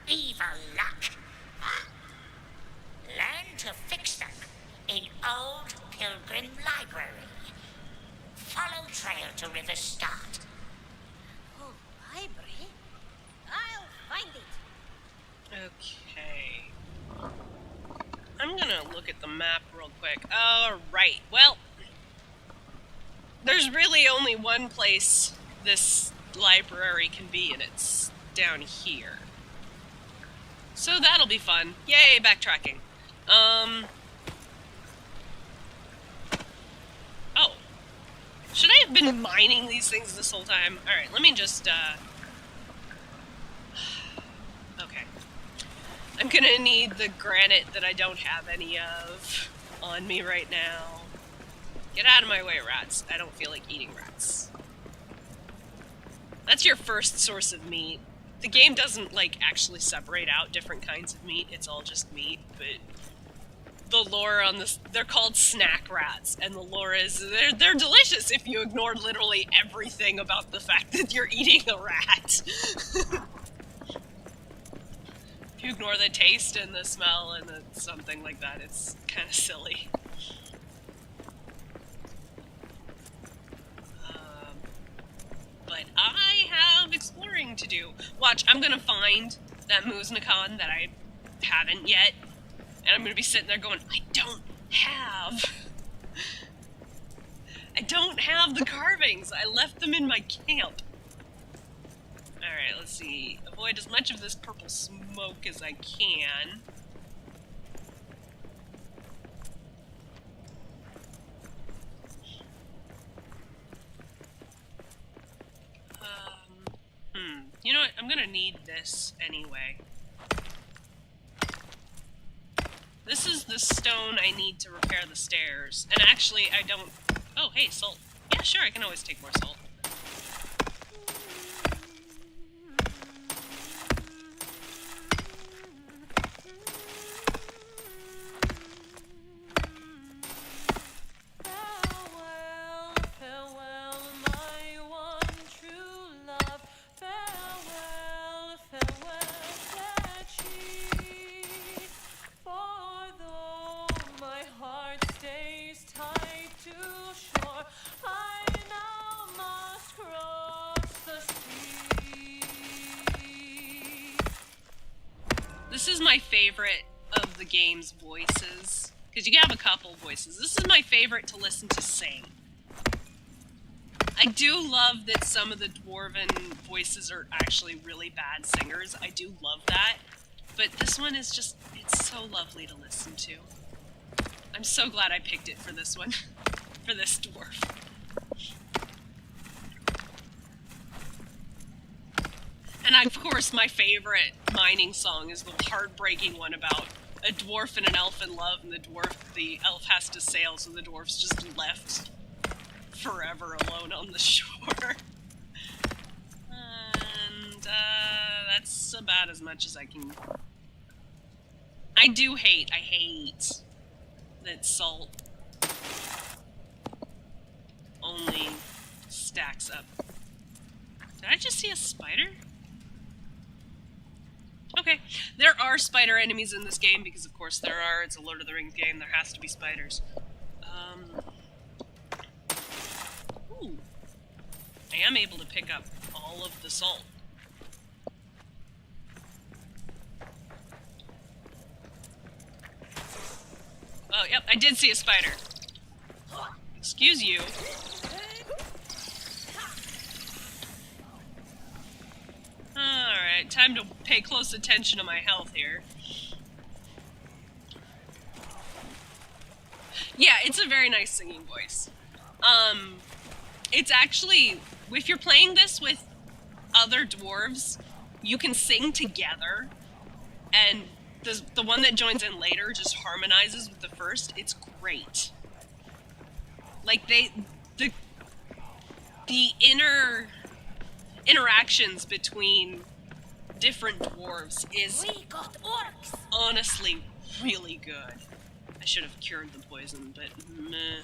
Evil luck. Learn to fix them in Old Pilgrim Library. Follow trail to River Start. Oh, library? I'll find it. Okay. I'm gonna look at the map real quick. Alright, well, there's really only one place this library can be, and it's down here. So that'll be fun. Yay, backtracking. Oh. Should I have been mining these things this whole time? Alright, let me just, okay. I'm gonna need the granite that I don't have any of on me right now. Get out of my way, rats. I don't feel like eating rats. That's your first source of meat. The game doesn't, like, actually separate out different kinds of meat. It's all just meat, but the lore on this, they're called snack rats, and the lore is, they're delicious if you ignore literally everything about the fact that you're eating a rat. If you ignore the taste and the smell and something like that, it's kind of silly. But I have exploring to do. Watch, I'm gonna find that Muznakan that I haven't yet, and I'm gonna be sitting there going, I don't have the carvings. I left them in my camp. Alright, let's see. Avoid as much of this purple smoke as I can. I'm gonna need this anyway. This is the stone I need to repair the stairs. And actually, I don't... Oh, hey, salt. Yeah, sure, I can always take more salt. Farewell, farewell, my one true love. Farewell, farewell, fair cheek. For though my heart stays tied to shore, I now must cross the sea. This is my favorite of the game's voices. Because you can have a couple voices. This is my favorite to listen to sing. I do love that some of the dwarven voices are actually really bad singers. I do love that. But this one is just, it's so lovely to listen to. I'm so glad I picked it for this one. For this dwarf. And of course, my favorite mining song is the heartbreaking one about a dwarf and an elf in love, and the elf has to sail, so the dwarf's just left forever alone on the shore. And that's about as much as I can. I hate that salt only stacks up. Did I just see a spider? Okay, there are spider enemies in this game, because of course there are. It's a Lord of the Rings game, there has to be spiders. Ooh. I am able to pick up all of the salt. Oh, yep, I did see a spider. Excuse you. Alright, time to pay close attention to my health here. Yeah, it's a very nice singing voice. It's actually, if you're playing this with other dwarves, you can sing together, and the one that joins in later just harmonizes with the first. It's great. Like, the interactions between different dwarves is We got orcs. honestly really good. I should have cured the poison, but meh.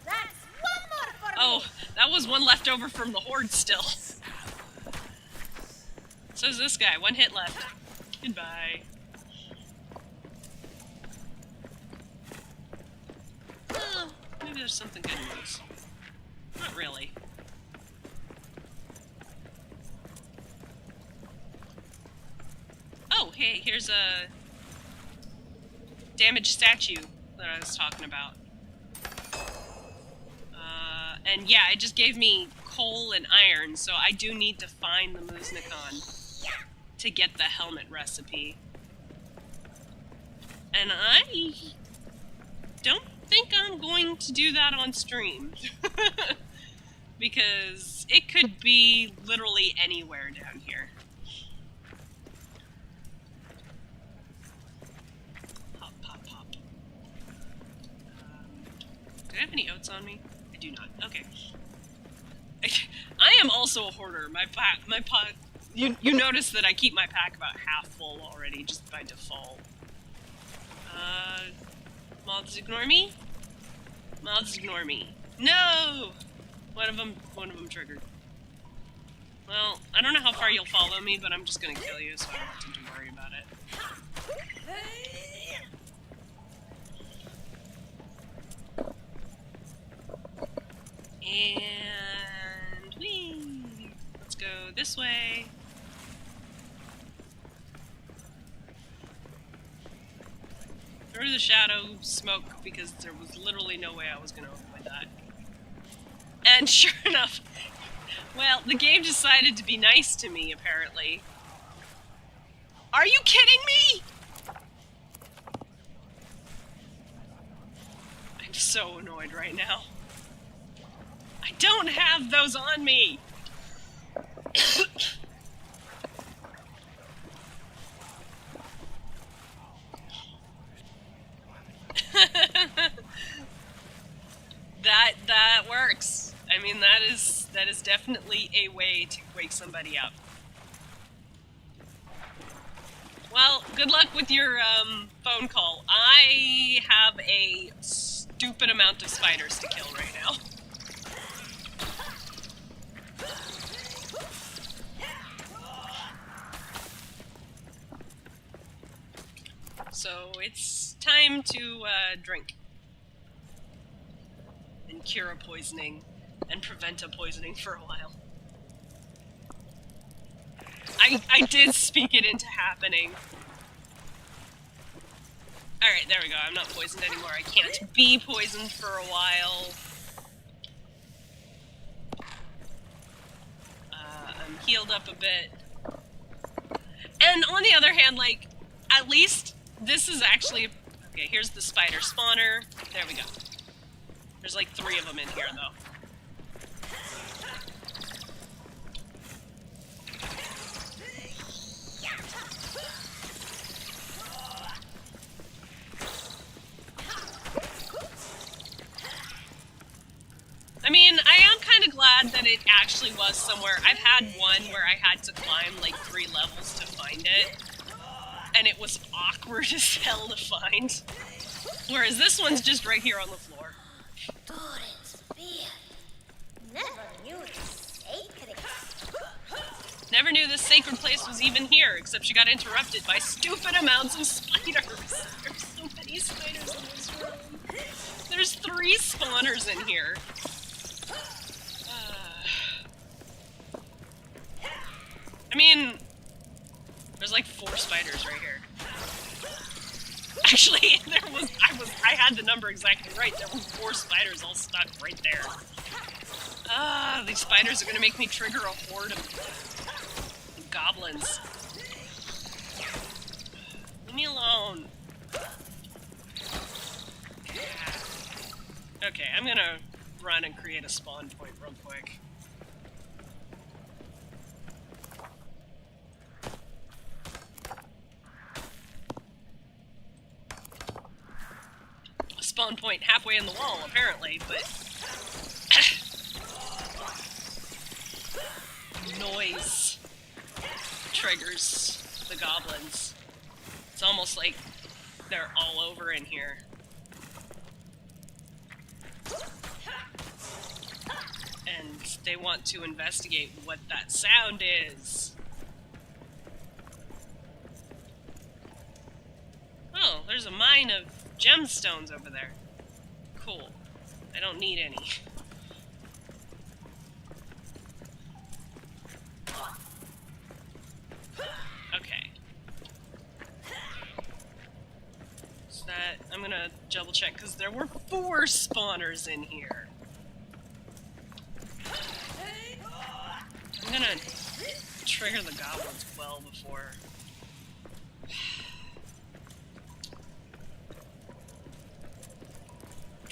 That's one more for Oh, me. that was one left over from the horde still. So's this guy, one hit left. Goodbye. Maybe there's something good in these. Not really. Oh, hey, here's a damaged statue that I was talking about. And yeah, it just gave me coal and iron, so I do need to find the Muznikon to get the helmet recipe. And I don't think I'm going to do that on stream. Because it could be literally anywhere down here. Pop, pop, pop. Do I have any oats on me? I do not. Okay. I am also a hoarder. My pot. You notice that I keep my pack about half full already, just by default. Moths ignore me? Moths ignore me. No! One of them triggered. Well, I don't know how far you'll follow me, but I'm just gonna kill you, so I don't have to worry about it. And whee! Let's go this way. Through the shadow smoke, because there was literally no way I was gonna avoid that. And sure enough, well, the game decided to be nice to me, apparently. Are you kidding me? I'm so annoyed right now. I don't have those on me. That works. I mean, that is definitely a way to wake somebody up. Well, good luck with your phone call. I have a stupid amount of spiders to kill right now. So it's time to drink. And cure a poisoning. And prevent a poisoning for a while. I did speak it into happening. Alright, there we go. I'm not poisoned anymore. I can't be poisoned for a while. I'm healed up a bit. And on the other hand, like, at least this is actually... Okay, here's the spider spawner. There we go. There's like 3 of them in here, though. I mean, I am kind of glad that it actually was somewhere. I've had one where I had to climb like 3 levels to find it. And it was awkward as hell to find. Whereas this one's just right here on the floor. Doran's beard. Never knew it was sacred. Never knew this sacred place was even here, except she got interrupted by stupid amounts of spiders. There's so many spiders in this room. There's 3 spawners in here. I mean, there's like 4 spiders right here. Actually, I had the number exactly right. There were 4 spiders all stuck right there. These spiders are gonna make me trigger a horde of goblins. Leave me alone. Okay, I'm gonna run and create a spawn point real quick. Spawn point halfway in the wall, apparently, but... noise triggers the goblins. It's almost like they're all over in here. And they want to investigate what that sound is. Oh, there's a mine of gemstones over there. Cool. I don't need any. Okay. So that, I'm gonna double check, because there were 4 spawners in here. I'm gonna trigger the goblins well before...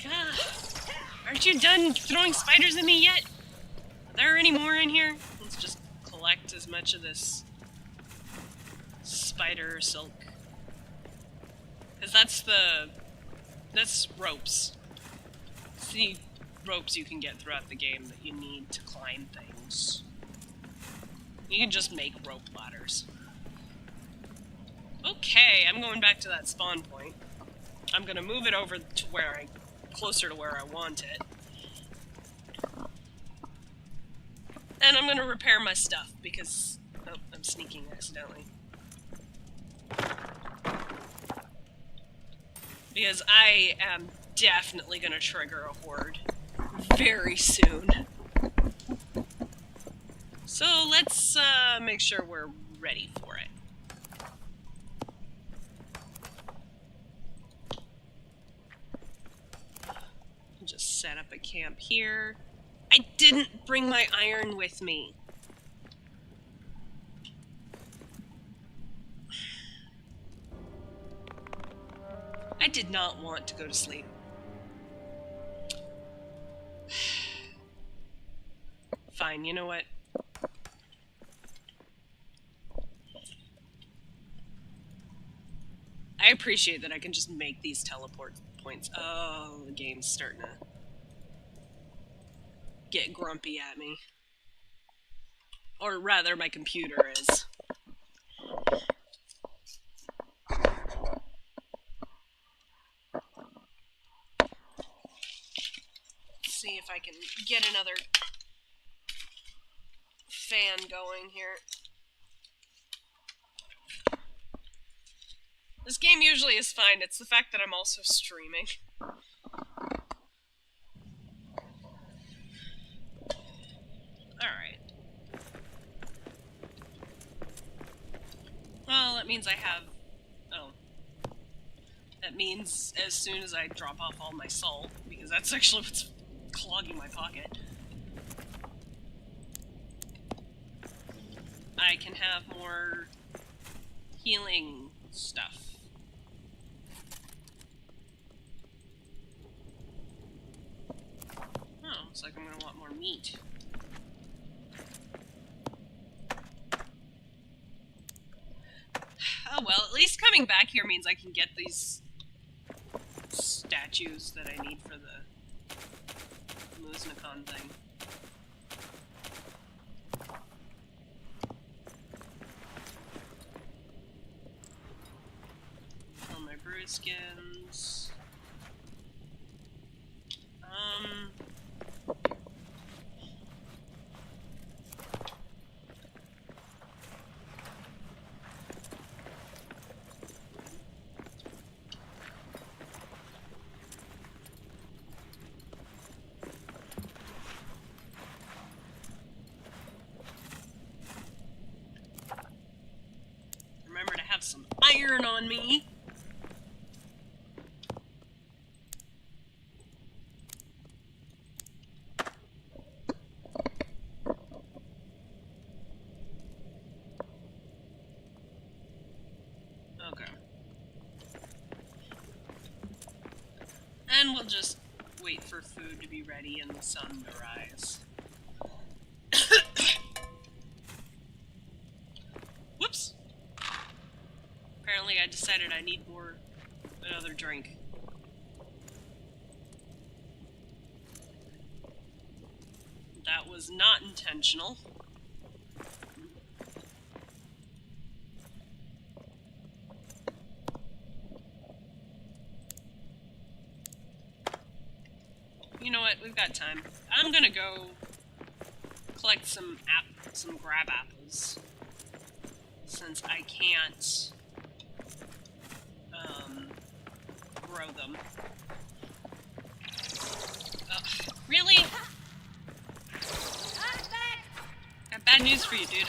God, aren't you done throwing spiders at me yet? Are there any more in here? Let's just collect as much of this spider silk. Because that's ropes. It's the ropes you can get throughout the game that you need to climb things. You can just make rope ladders. Okay, I'm going back to that spawn point. I'm gonna move it over to closer to where I want it. And I'm gonna repair my stuff because... Oh, I'm sneaking accidentally. Because I am definitely gonna trigger a horde very soon. So let's make sure we're ready for it. Just set up a camp here. I didn't bring my iron with me. I did not want to go to sleep. Fine, you know what? appreciate that I can just make these teleport points. Oh, the game's starting to get grumpy at me. Or rather, my computer is. Let's see if I can get another fan going here. This game usually is fine, it's the fact that I'm also streaming. Alright. Well, that means I have... Oh. That means as soon as I drop off all my salt, because that's actually what's clogging my pocket, I can have more healing stuff. Oh, looks like I'm gonna want more meat. Oh well, at least coming back here means I can get these statues that I need for the Muznakon thing. All my brew skins. Remember to have some iron on me. Okay. And we'll just wait for food to be ready and the sun to rise. Whoops! Apparently I decided I need another drink. That was not intentional. You know what? We've got time. I'm gonna go collect some grab apples, since I can't grow them. Really? Got bad news for you, dude.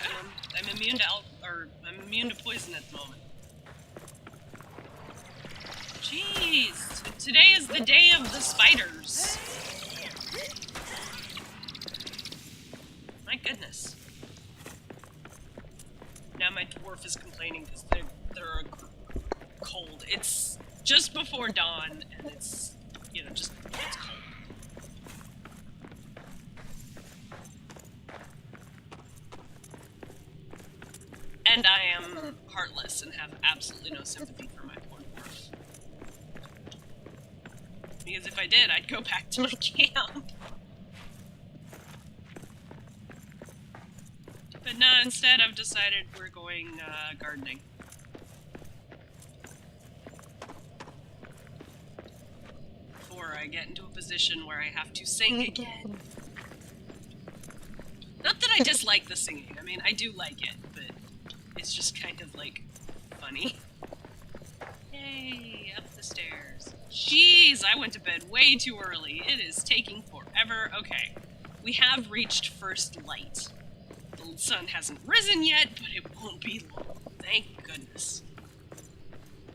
I'm immune to I'm immune to poison at the moment. Jeez, today is the day of the spiders. My goodness. Now my dwarf is complaining because they're cold. It's just before dawn, and it's, you know, it's cold. And I am heartless and have absolutely no sympathy for my poor dwarf. Because if I did, I'd go back to my camp. But no, instead I've decided we're going gardening. Before I get into a position where I have to sing again. Not that I dislike the singing, I mean, I do like it, but it's just kind of, like, funny. Yay, up the stairs. Jeez, I went to bed way too early. It is taking forever. Okay, we have reached first light. The sun hasn't risen yet, but it won't be long. Thank goodness.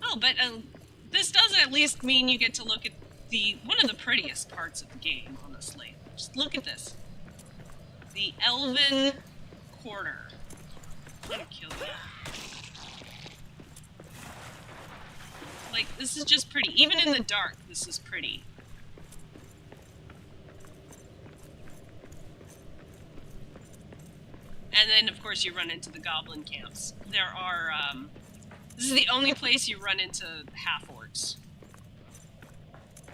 Oh, but this does at least mean you get to look at one of the prettiest parts of the game, honestly. Just look at this. The Elven Quarter. I'm gonna kill you. Like, this is just pretty. Even in the dark, this is pretty. And then, of course, you run into the goblin camps. There are, This is the only place you run into half-orcs.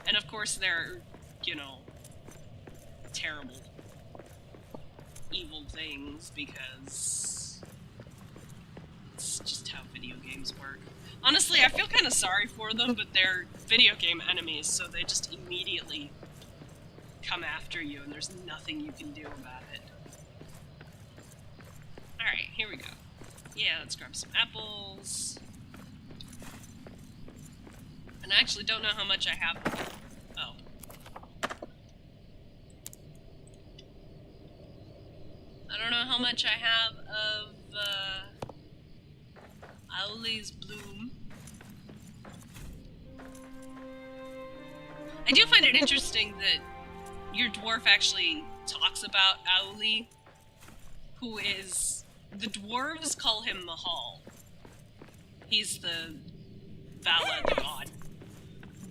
And of course they're, you know, terrible, evil things because it's just how video games work. Honestly, I feel kind of sorry for them, but they're video game enemies, so they just immediately come after you and there's nothing you can do about it. Alright, here we go. Yeah, let's grab some apples. And I actually don't know how much I have. Oh. I don't know how much I have of, Auli's bloom. I do find it interesting that your dwarf actually talks about Auli, who is... The dwarves call him Mahal. He's the Vala, the god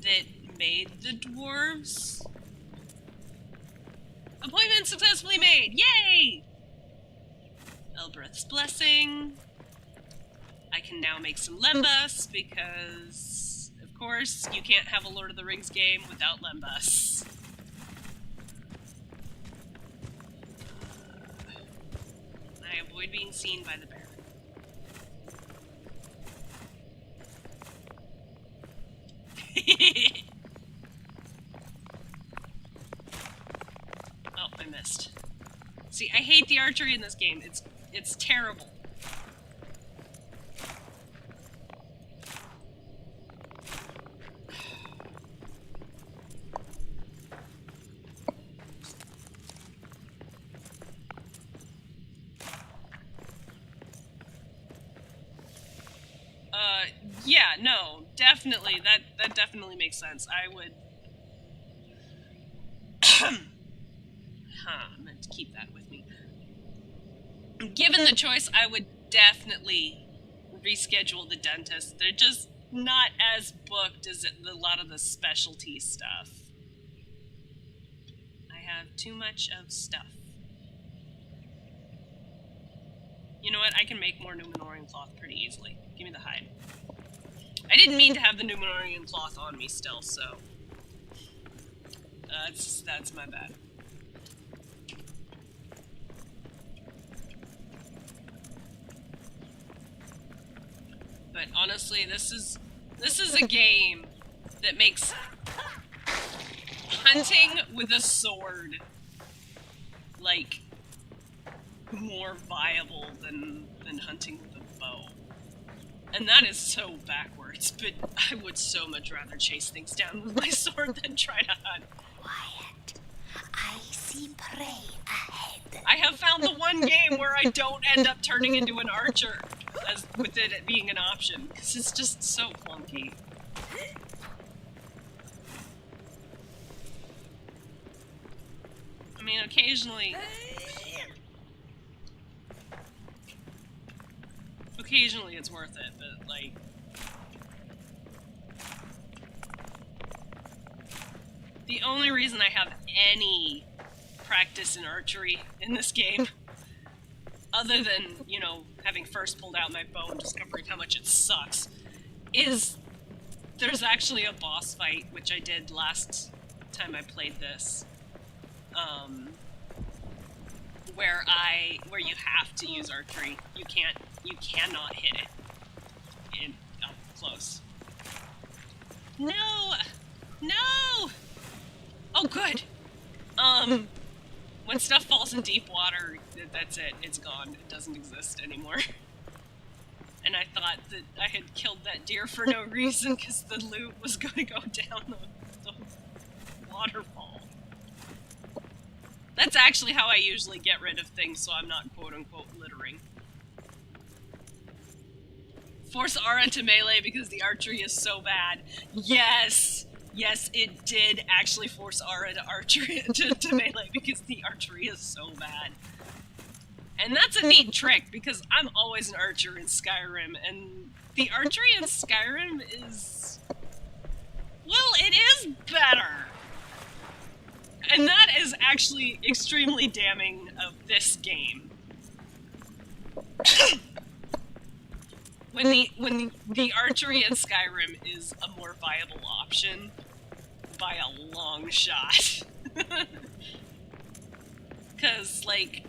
that made the dwarves. Appointment successfully made! Yay! Elbreth's blessing. I can now make some lembas because, of course, you can't have a Lord of the Rings game without lembas. I avoid being seen by the bear. Oh, I missed. See, I hate the archery in this game. It's terrible. Yeah, no, definitely, that definitely makes sense. I would... I meant to keep that with me. Given the choice, I would definitely reschedule the dentist. They're just not as booked as a lot of the specialty stuff. I have too much of stuff. You know what, I can make more Numenorian cloth pretty easily. Give me the hide. I didn't mean to have the Numenorian cloth on me still, so... that's my bad. But honestly, this is a game that makes hunting with a sword, like, more viable than hunting with a bow. And that is so backwards, but I would so much rather chase things down with my sword than try to hunt. Quiet. I see prey ahead. I have found the one game where I don't end up turning into an archer, as with it being an option, because it's just so clunky. I mean, occasionally it's worth it, but, like... The only reason I have any practice in archery in this game, other than, you know, having first pulled out my bow and discovering how much it sucks, is there's actually a boss fight, which I did last time I played this, where you have to use archery. You cannot hit it up close. No! No! Oh, good! When stuff falls in deep water, that's it. It's gone. It doesn't exist anymore. And I thought that I had killed that deer for no reason, because the loot was going to go down the waterfall. That's actually how I usually get rid of things, so I'm not quote-unquote littering. Force Aura to melee because the archery is so bad. Yes! Yes, it did actually force Aura to archery to melee because the archery is so bad. And that's a neat trick, because I'm always an archer in Skyrim, and the archery in Skyrim is... well, it is better! And that is actually extremely damning of this game. when the archery in Skyrim is a more viable option by a long shot. Because like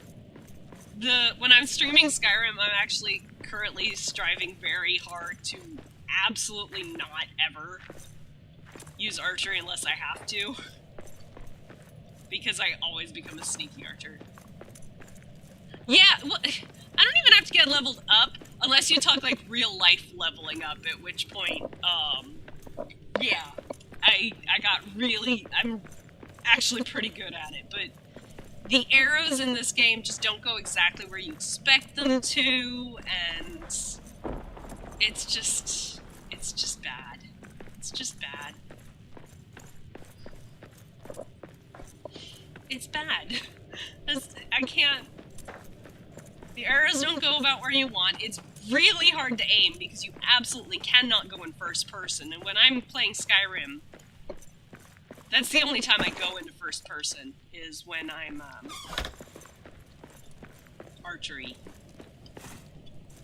when I'm streaming Skyrim, I'm actually currently striving very hard to absolutely not ever use archery unless I have to, because I always become a sneaky archer. Yeah, well, I don't even have to get leveled up unless you talk like real life leveling up, at which point, yeah, I'm actually pretty good at it, but the arrows in this game just don't go exactly where you expect them to, and it's just bad. It's just bad. It's bad. I can't... The arrows don't go about where you want. It's really hard to aim because you absolutely cannot go in first person, and when I'm playing Skyrim, that's the only time I go into first person, is when I'm, archery.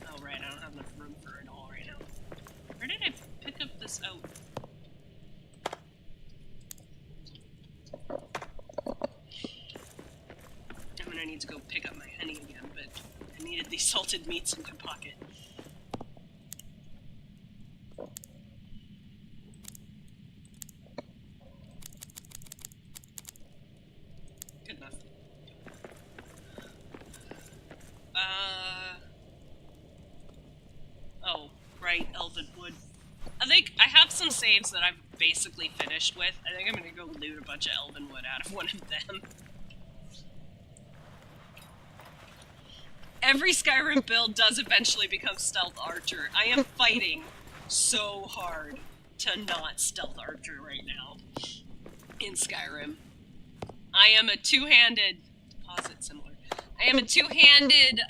Oh, right, I don't have enough room for it all right now. Where did I pick up this? Oh. I'm gonna need to go pick up my honey again, but I needed these salted meats in my pocket. Good enough. Oh, right, Elven Wood. I think I have some saves that I've basically finished with. I think I'm gonna go loot a bunch of Elven Wood out of one of them. Every Skyrim build does eventually become stealth archer. I am fighting so hard to not stealth archer right now in Skyrim. I am a two-handed... Deposit similar. I am a two-handed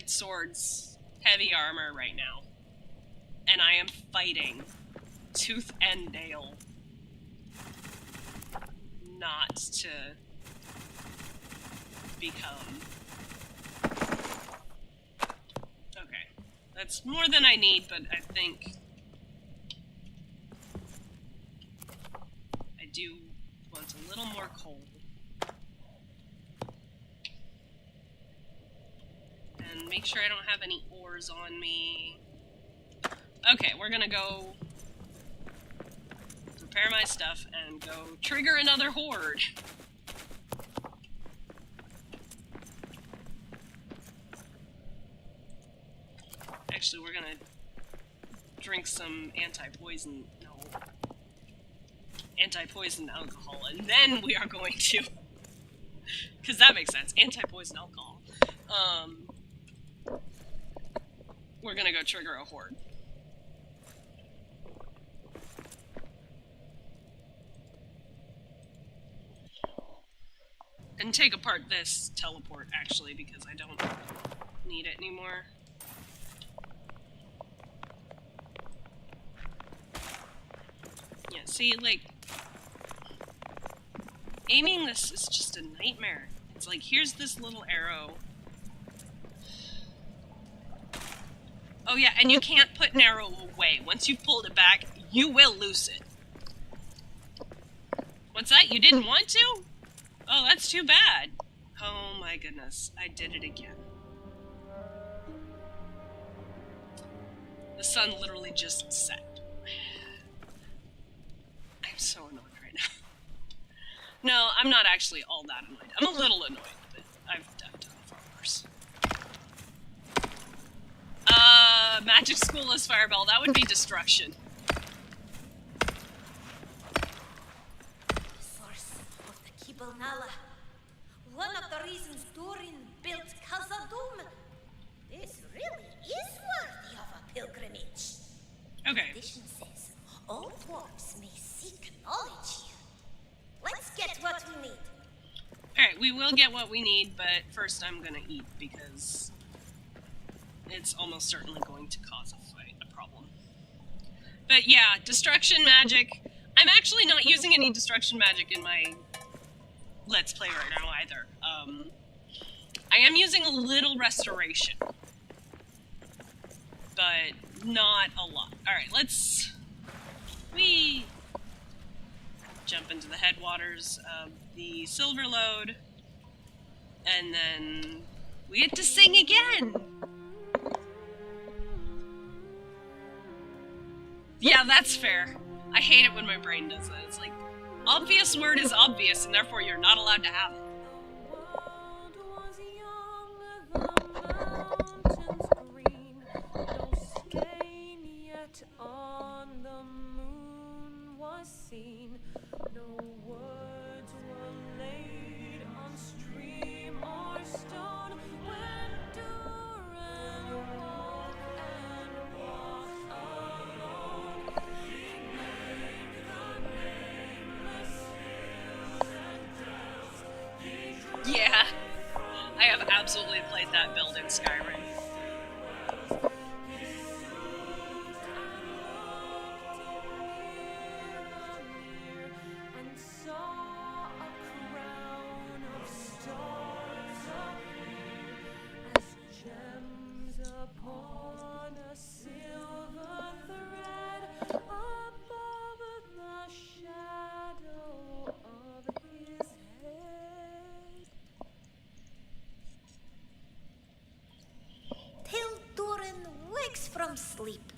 swords, heavy armor right now. And I am fighting tooth and nail not to become... Okay. That's more than I need, but I think I do want a little more coal. And make sure I don't have any ores on me. Okay, we're gonna go prepare my stuff and go trigger another horde. Actually, we're gonna drink some anti-poison alcohol, and then we are going to, because that makes sense, anti-poison alcohol. We're gonna go trigger a horde. And take apart this teleport, actually, because I don't need it anymore. Yeah, see, like, aiming this is just a nightmare. It's like, here's this little arrow. Oh yeah, and you can't put an arrow away. Once you've pulled it back, you will lose it. What's that? You didn't want to? Oh, that's too bad. Oh my goodness, I did it again. The sun literally just set. I'm so annoyed right now. No, I'm not actually all that annoyed. I'm a little annoyed, but I've done far worse. Magic Schoolless Fireball, that would be destruction. The source of the Kibble Nala. One of the reasons Durin built Khazad-dûm. This really is worthy of a pilgrimage. Okay. Tradition says all dwarves may seek knowledge here. Let's get what we need. Alright, we will get what we need, but first I'm gonna eat, because it's almost certainly going to cause a problem. But yeah, destruction magic. I'm actually not using any destruction magic in my Let's Play right now either. I am using a little restoration. But not a lot. Alright, let's... We jump into the headwaters of the Silver Lode. And then we get to sing again! Yeah, that's fair. I hate it when my brain does that. It's like, obvious word is obvious, and therefore you're not allowed to have it. On the moon was seen, no words were laid on stream or stone. When Durin walked alone, he made the nameless hills and dales. Yeah, I have absolutely played that build in Skyrim. From sleep.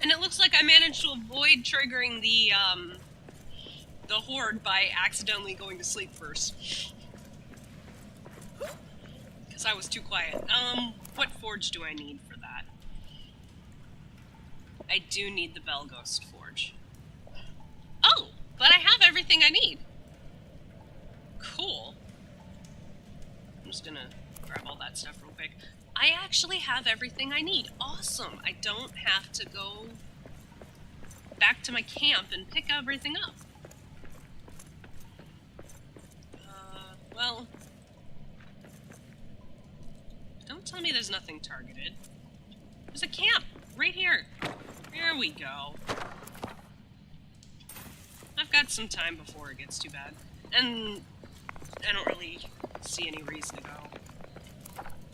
And it looks like I managed to avoid triggering the horde by accidentally going to sleep first. Because I was too quiet. What forge do I need for that? I do need the Belghost forge. Oh, but I have everything I need. Cool. I'm just gonna grab all that stuff real quick. I actually have everything I need. Awesome. I don't have to go back to my camp and pick everything up. Well, don't tell me there's nothing targeted. There's a camp right here. There we go. I've got some time before it gets too bad. And I don't really see any reason to go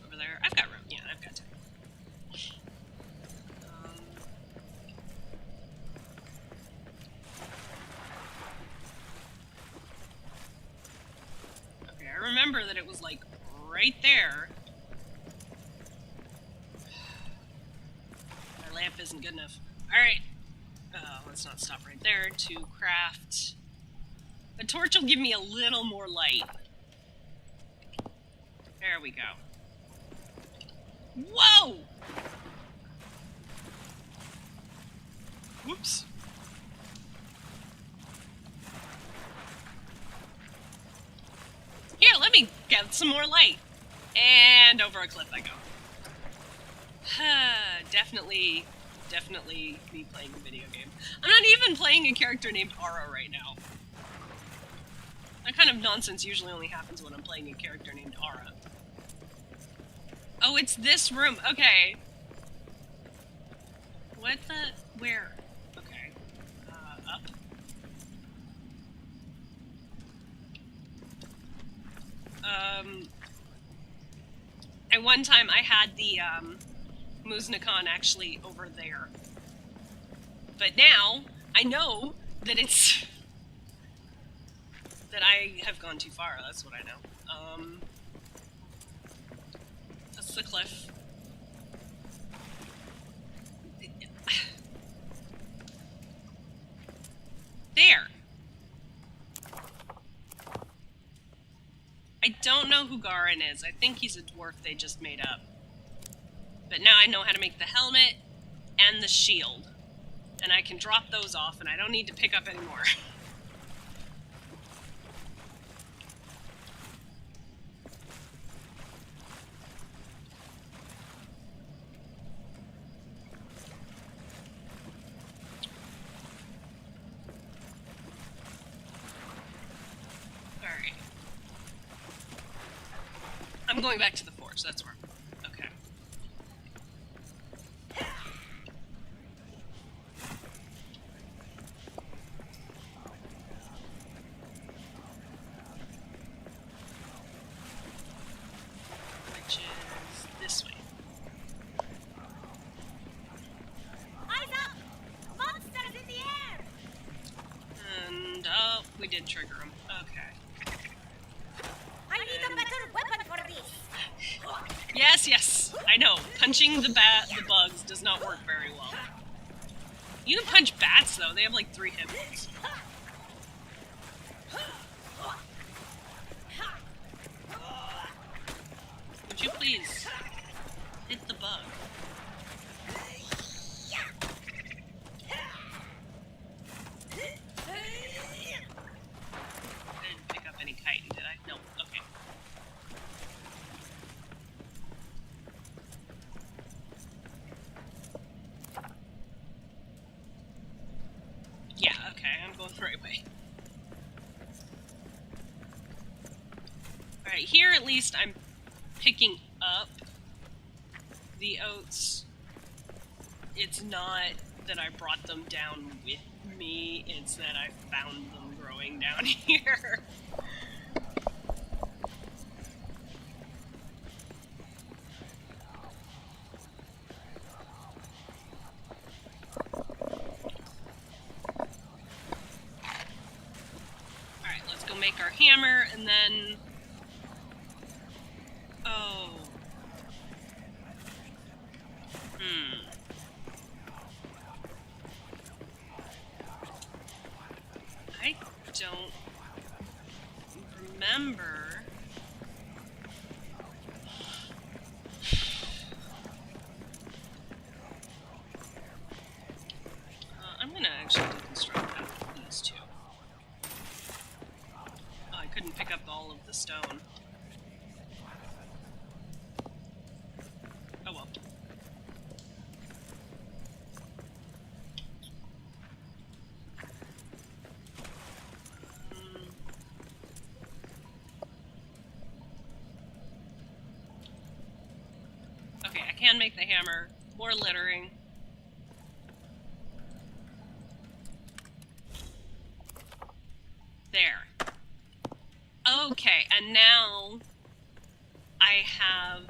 over there. I've got room. Yeah, I've got time. Okay, I remember that it was like right there. My lamp isn't good enough. Alright. Let's not stop right there to craft. A torch will give me a little more light. There we go. Whoa! Whoops. Here, let me get some more light. And over a cliff I go. Definitely me playing a video game. I'm not even playing a character named Ara right now. That kind of nonsense usually only happens when I'm playing a character named Ara. Oh, it's this room. Okay. What the... Where? Okay. Up. At one time I had the, Muznikan actually over there. But now, I know that it's... that I have gone too far, that's what I know. That's the cliff. There! I don't know who Garin is. I think he's a dwarf they just made up. But now I know how to make the helmet and the shield. And I can drop those off and I don't need to pick up anymore. Alright. I'm going back to the forge, that's where. Okay. We did trigger him. Okay. I need a better weapon for this. Yes, yes. I know. Punching the bugs does not work very well. You can punch bats though. They have like 3 hit points. Would you please hit the bug? I didn't pick up any chitin, did I? No. Okay. Yeah, okay, I'm going the right way. Alright, here at least I'm picking up the oats. It's not that I brought them down with me, it's that I found them growing down here. Alright, let's go make our hammer, and then... Oh. I don't remember. I'm gonna actually deconstruct these two. Oh, I couldn't pick up all of the stone. Oh well. Okay, I can make the hammer. More littering. There. Okay, and now I have,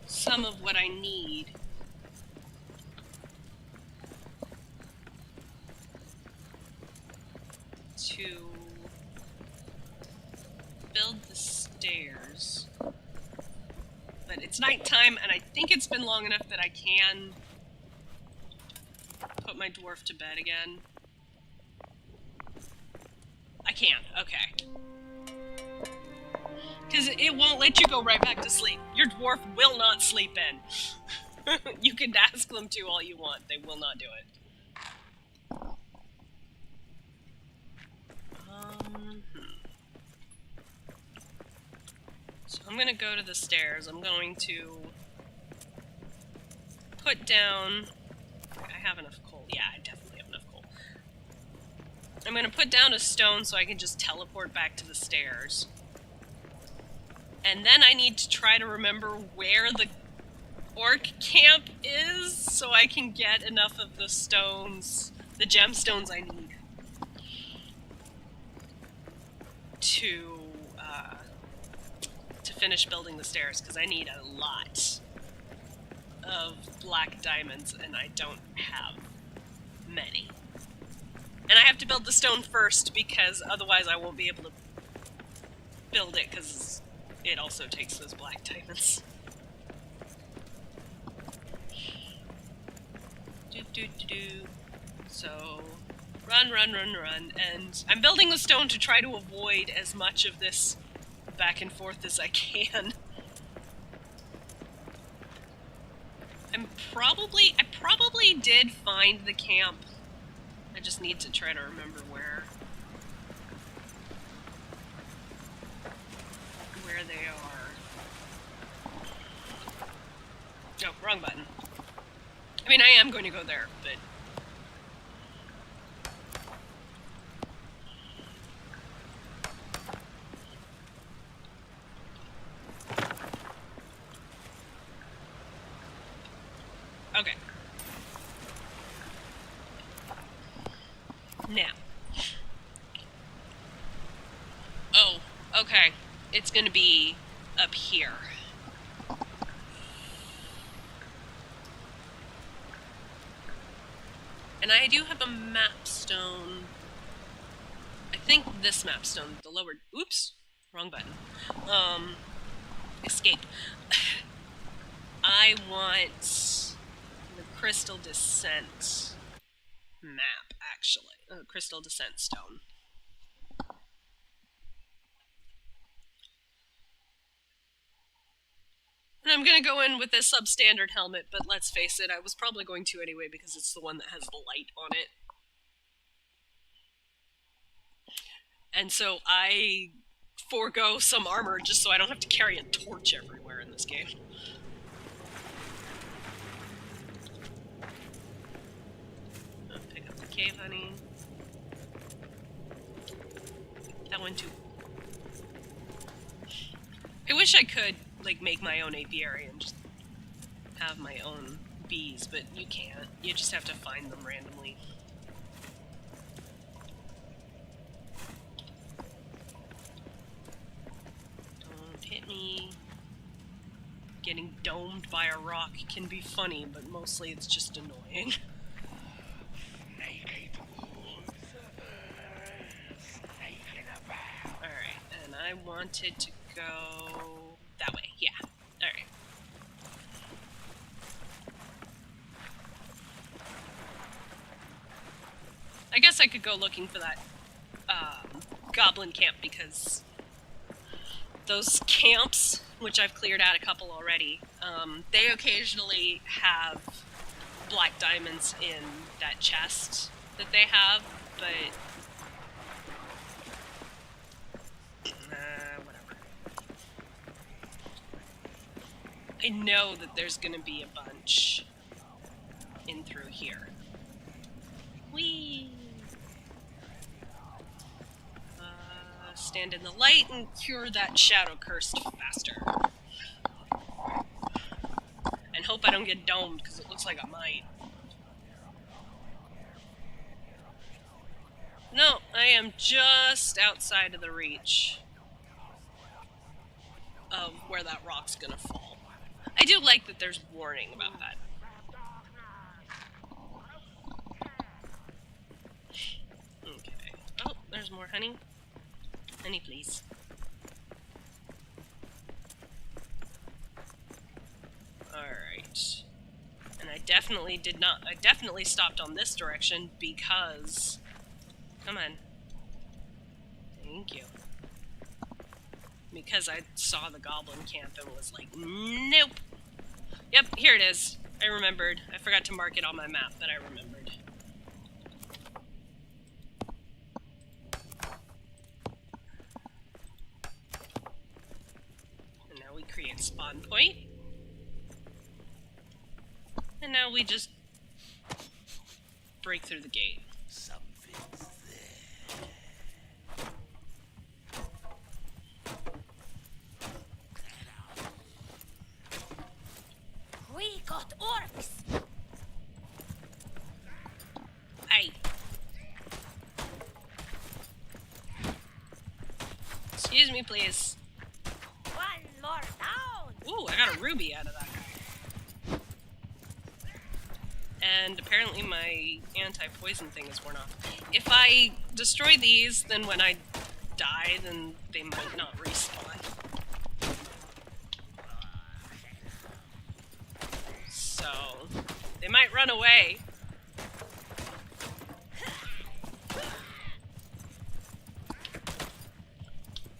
some of what I need. To build the stairs. But it's nighttime, and I think it's been long enough that I can put my dwarf to bed again. I can, okay. Because it won't let you go right back to sleep. Your dwarf will not sleep in. You can ask them to all you want. They will not do it. So I'm going to go to the stairs. I'm going to put down... I have enough coal. Yeah, I definitely have enough coal. I'm going to put down a stone so I can just teleport back to the stairs. And then I need to try to remember where the orc camp is so I can get enough of the stones, the gemstones I need to finish building the stairs, because I need a lot of black diamonds, and I don't have many. And I have to build the stone first, because otherwise I won't be able to build it, because it also takes those black diamonds. So, run, and I'm building the stone to try to avoid as much of this back and forth as I can. I probably did find the camp. I just need to try to remember where they are. Oh, wrong button. I mean, I am going to go there, but... Okay. Now. Oh, okay. It's gonna be up here. And I do have a map stone. I think this map stone, the lower... Oops! Wrong button. Escape. I want the Crystal Descent map, actually. Crystal Descent stone. And I'm gonna go in with this substandard helmet, but let's face it, I was probably going to anyway because it's the one that has the light on it. And so I forego some armor just so I don't have to carry a torch everywhere in this game. I'll pick up the cave honey. That one too. I wish I could, like, make my own apiary and just have my own bees, but you can't. You just have to find them randomly. Don't hit me. Getting domed by a rock can be funny, but mostly it's just annoying. Alright, and I wanted to go that way. Yeah. Alright. I guess I could go looking for that goblin camp because those camps, which I've cleared out a couple already, they occasionally have black diamonds in that chest that they have, but whatever. I know that there's gonna be a bunch in through here. Whee! Stand in the light and cure that shadow cursed faster. And hope I don't get domed, because it looks like I might. No, I am just outside of the reach of where that rock's gonna fall. I do like that there's warning about that. Okay. Oh, there's more honey. Honey, please. Alright. And I definitely stopped on this direction because... Come on. Thank you. Because I saw the goblin camp and was like, nope! Yep, here it is. I remembered. I forgot to mark it on my map, but I remembered. And now we create spawn point. And now we just break through the gate. Something's there. We got orcs. Hey. Excuse me, please. One more down. Ooh, I got a ruby out of that guy. And apparently my anti-poison thing is worn off. If I destroy these, then when I die, then they might not respawn. So, they might run away.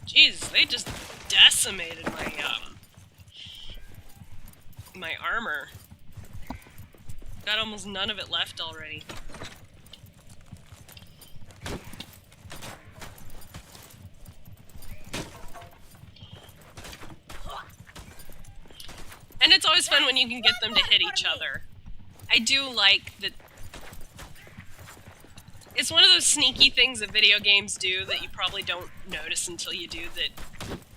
Jeez, they just decimated my, my armor. Got almost none of it left already. And it's always fun when you can get them to hit each other. I do like that. It's one of those sneaky things that video games do that you probably don't notice until you do, that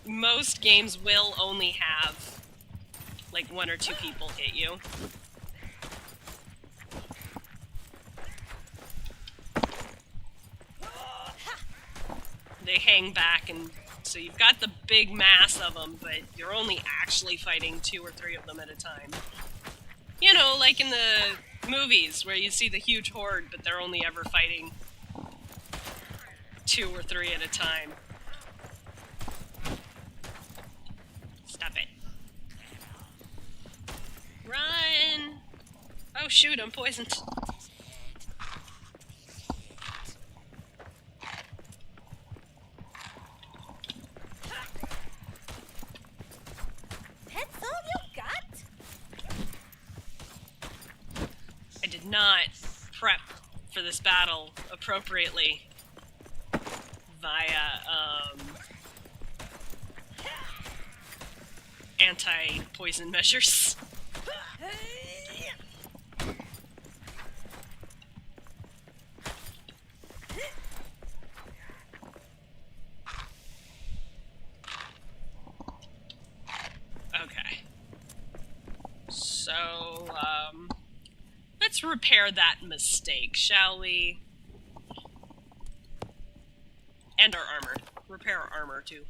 most games will only have like 1 or 2 people hit you. They hang back, and so you've got the big mass of them, but you're only actually fighting 2 or 3 of them at a time. You know, like in the movies where you see the huge horde, but they're only ever fighting 2 or 3 at a time. Stop it. Run! Oh shoot, I'm poisoned. That's all you got? I did not prep for this battle appropriately via anti-poison measures. Okay. So, let's repair that mistake, shall we? And our armor. Repair our armor, too.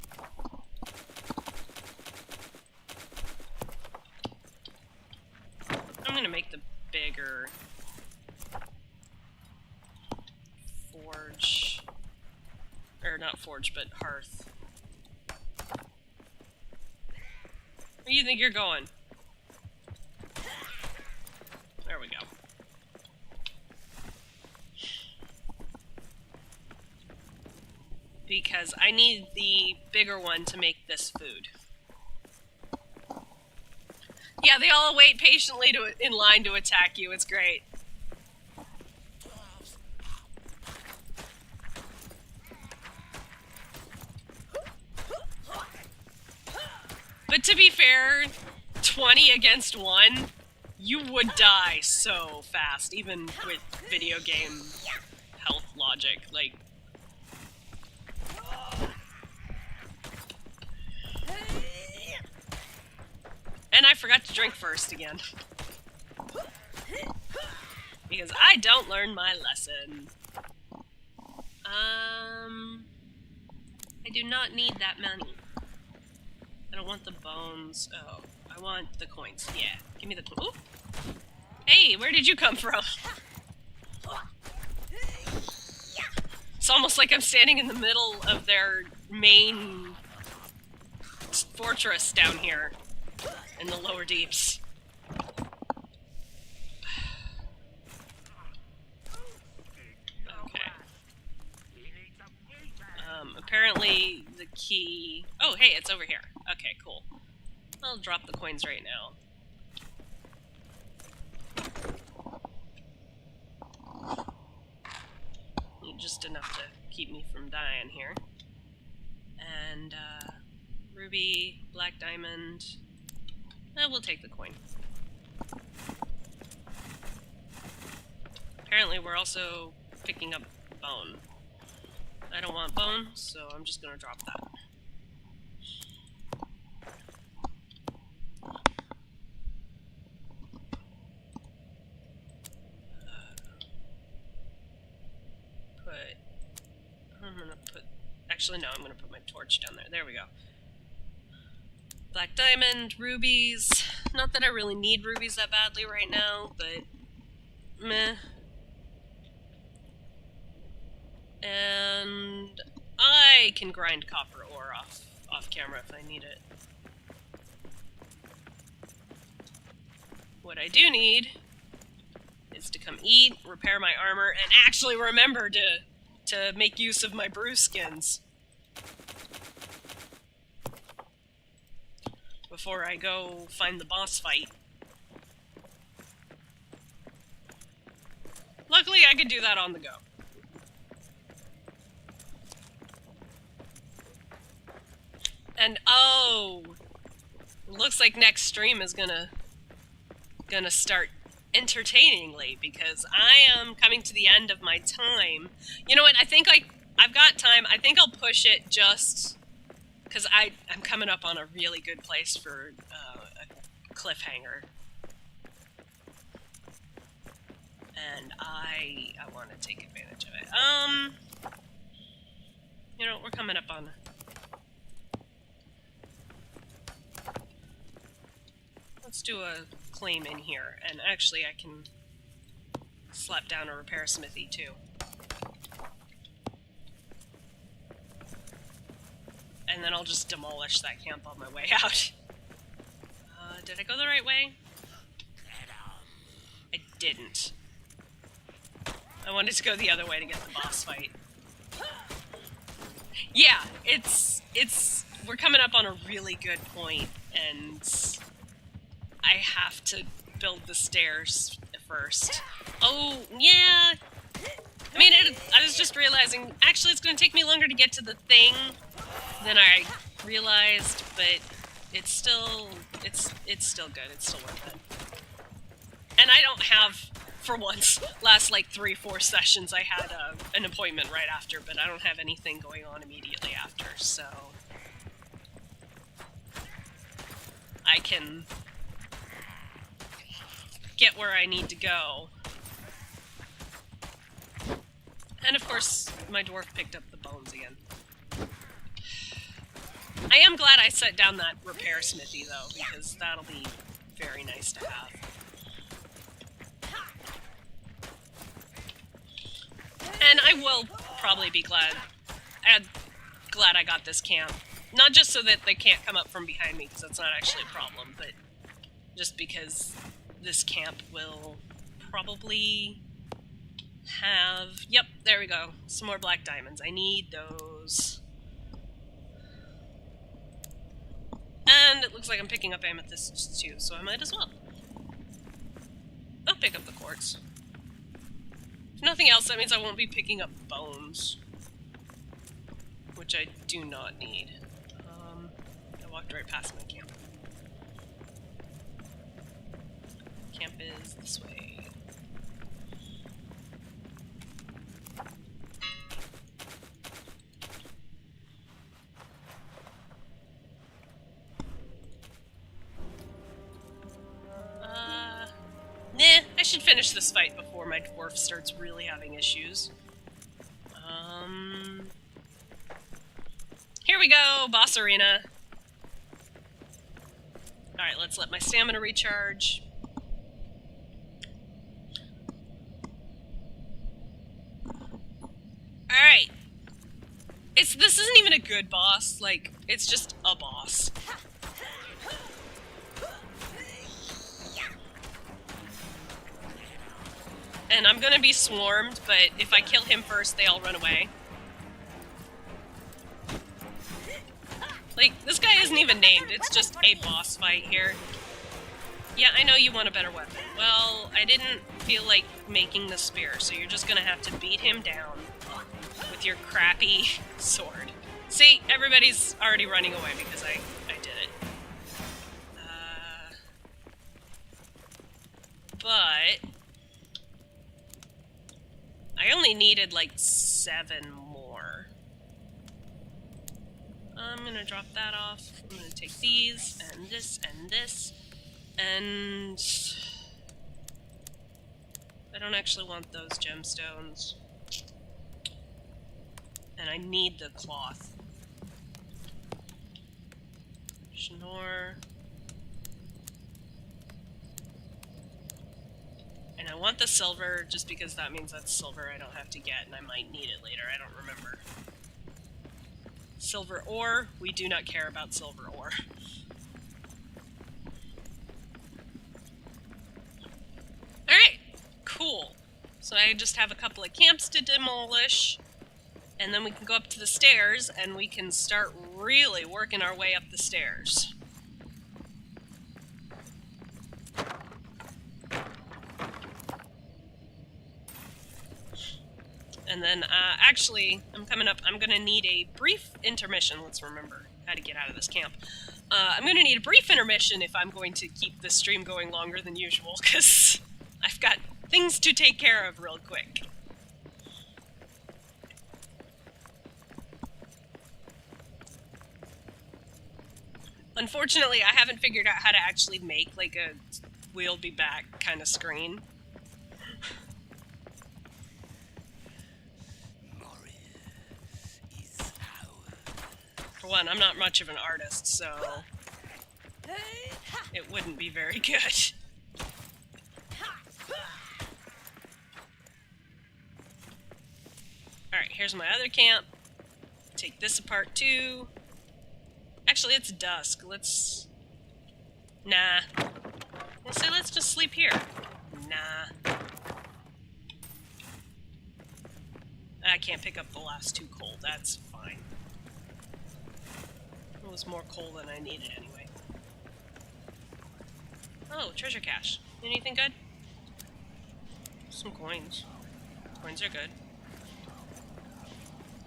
I'm gonna make the bigger forge. Or not forge, but hearth. Where do you think you're going? There we go. Because I need the bigger one to make this food. Yeah, they all wait patiently in line to attack you. It's great. But to be fair, 20 against 1, you would die so fast, even with video game health logic. Like, and I forgot to drink first again. Because I don't learn my lesson. I do not need that money. I don't want the bones. Oh, I want the coins. Yeah, give me the coins. Hey, where did you come from? It's almost like I'm standing in the middle of their main fortress down here in the lower deeps. Okay. Apparently the key... Oh, hey, it's over here. Okay, cool. I'll drop the coins right now. Need just enough to keep me from dying here. And, ruby, black diamond... we'll take the coin. Apparently we're also picking up bone. I don't want bone, so I'm just gonna drop that. Actually, no, I'm gonna put my torch down there. There we go. Black diamond, rubies. Not that I really need rubies that badly right now, but meh. And I can grind copper ore off camera if I need it. What I do need is to come eat, repair my armor, and actually remember to make use of my brew skins before I go find the boss fight. Luckily, I could do that on the go. And oh, looks like next stream is gonna start entertainingly because I am coming to the end of my time. You know what? I think I've got time. I think I'll push it just because I'm coming up on a really good place for a cliffhanger, and I want to take advantage of it. You know, we're coming up on. Let's do a claim in here, and actually I can slap down a repair smithy too. And then I'll just demolish that camp on my way out. Did I go the right way? I didn't. I wanted to go the other way to get the boss fight. Yeah, we're coming up on a really good point, and I have to build the stairs first. Oh, yeah. I mean, I was just realizing, actually it's going to take me longer to get to the thing than I realized, but it's still good. It's still worth it. And I don't have, for once, last like 3-4 sessions I had an appointment right after, but I don't have anything going on immediately after, so I can get where I need to go. And of course, my dwarf picked up the bones again. I am glad I set down that repair smithy, though, because that'll be very nice to have. And I will probably be glad I got this camp. Not just so that they can't come up from behind me, because that's not actually a problem, but just because this camp will probably have... Yep, there we go. Some more black diamonds. I need those. And it looks like I'm picking up amethysts too, so I might as well. I'll pick up the quartz. If nothing else, that means I won't be picking up bones. Which I do not need. I walked right past my camp. Camp is this way. Nah, I should finish this fight before my dwarf starts really having issues. Here we go, boss arena. Alright, let's let my stamina recharge. Alright. This isn't even a good boss, like, it's just a boss. And I'm gonna be swarmed, but if I kill him first, they all run away. Like, this guy isn't even named, it's just a boss fight here. Yeah, I know you want a better weapon. Well, I didn't feel like making the spear, so you're just gonna have to beat him down with your crappy sword. See, everybody's already running away because I did it. But I only needed like 7 more. I'm gonna drop that off. I'm gonna take these, and this, and this. And I don't actually want those gemstones. And I need the cloth. Schnorr. And I want the silver, just because that means that's silver I don't have to get, and I might need it later, I don't remember. Silver ore, we do not care about silver ore. Alright, cool. So I just have a couple of camps to demolish, and then we can go up to the stairs, and we can start really working our way up the stairs. And then, actually, I'm gonna need a brief intermission. Let's remember how to get out of this camp. I'm gonna need a brief intermission if I'm going to keep this stream going longer than usual, because I've got things to take care of real quick. Unfortunately, I haven't figured out how to actually make, like, a we'll be back kind of screen. Moria is ours. For one, I'm not much of an artist, so it wouldn't be very good. here's my other camp. Take this apart too. Actually, it's dusk. Let's... Nah. Let's just sleep here. Nah. I can't pick up the last 2 coal. That's fine. It was more coal than I needed anyway. Oh, treasure cache. Anything good? Some coins. Coins are good.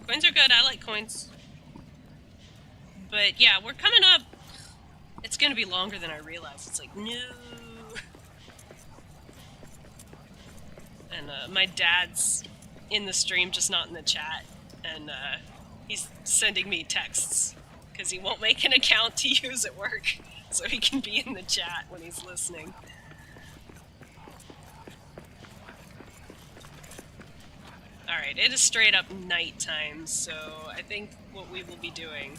Coins are good. I like coins. But yeah, we're coming up. It's gonna be longer than I realized. It's like, no. And my dad's in the stream, just not in the chat. And he's sending me texts because he won't make an account to use at work, so he can be in the chat when he's listening. Alright, it is straight up nighttime, so I think what we will be doing...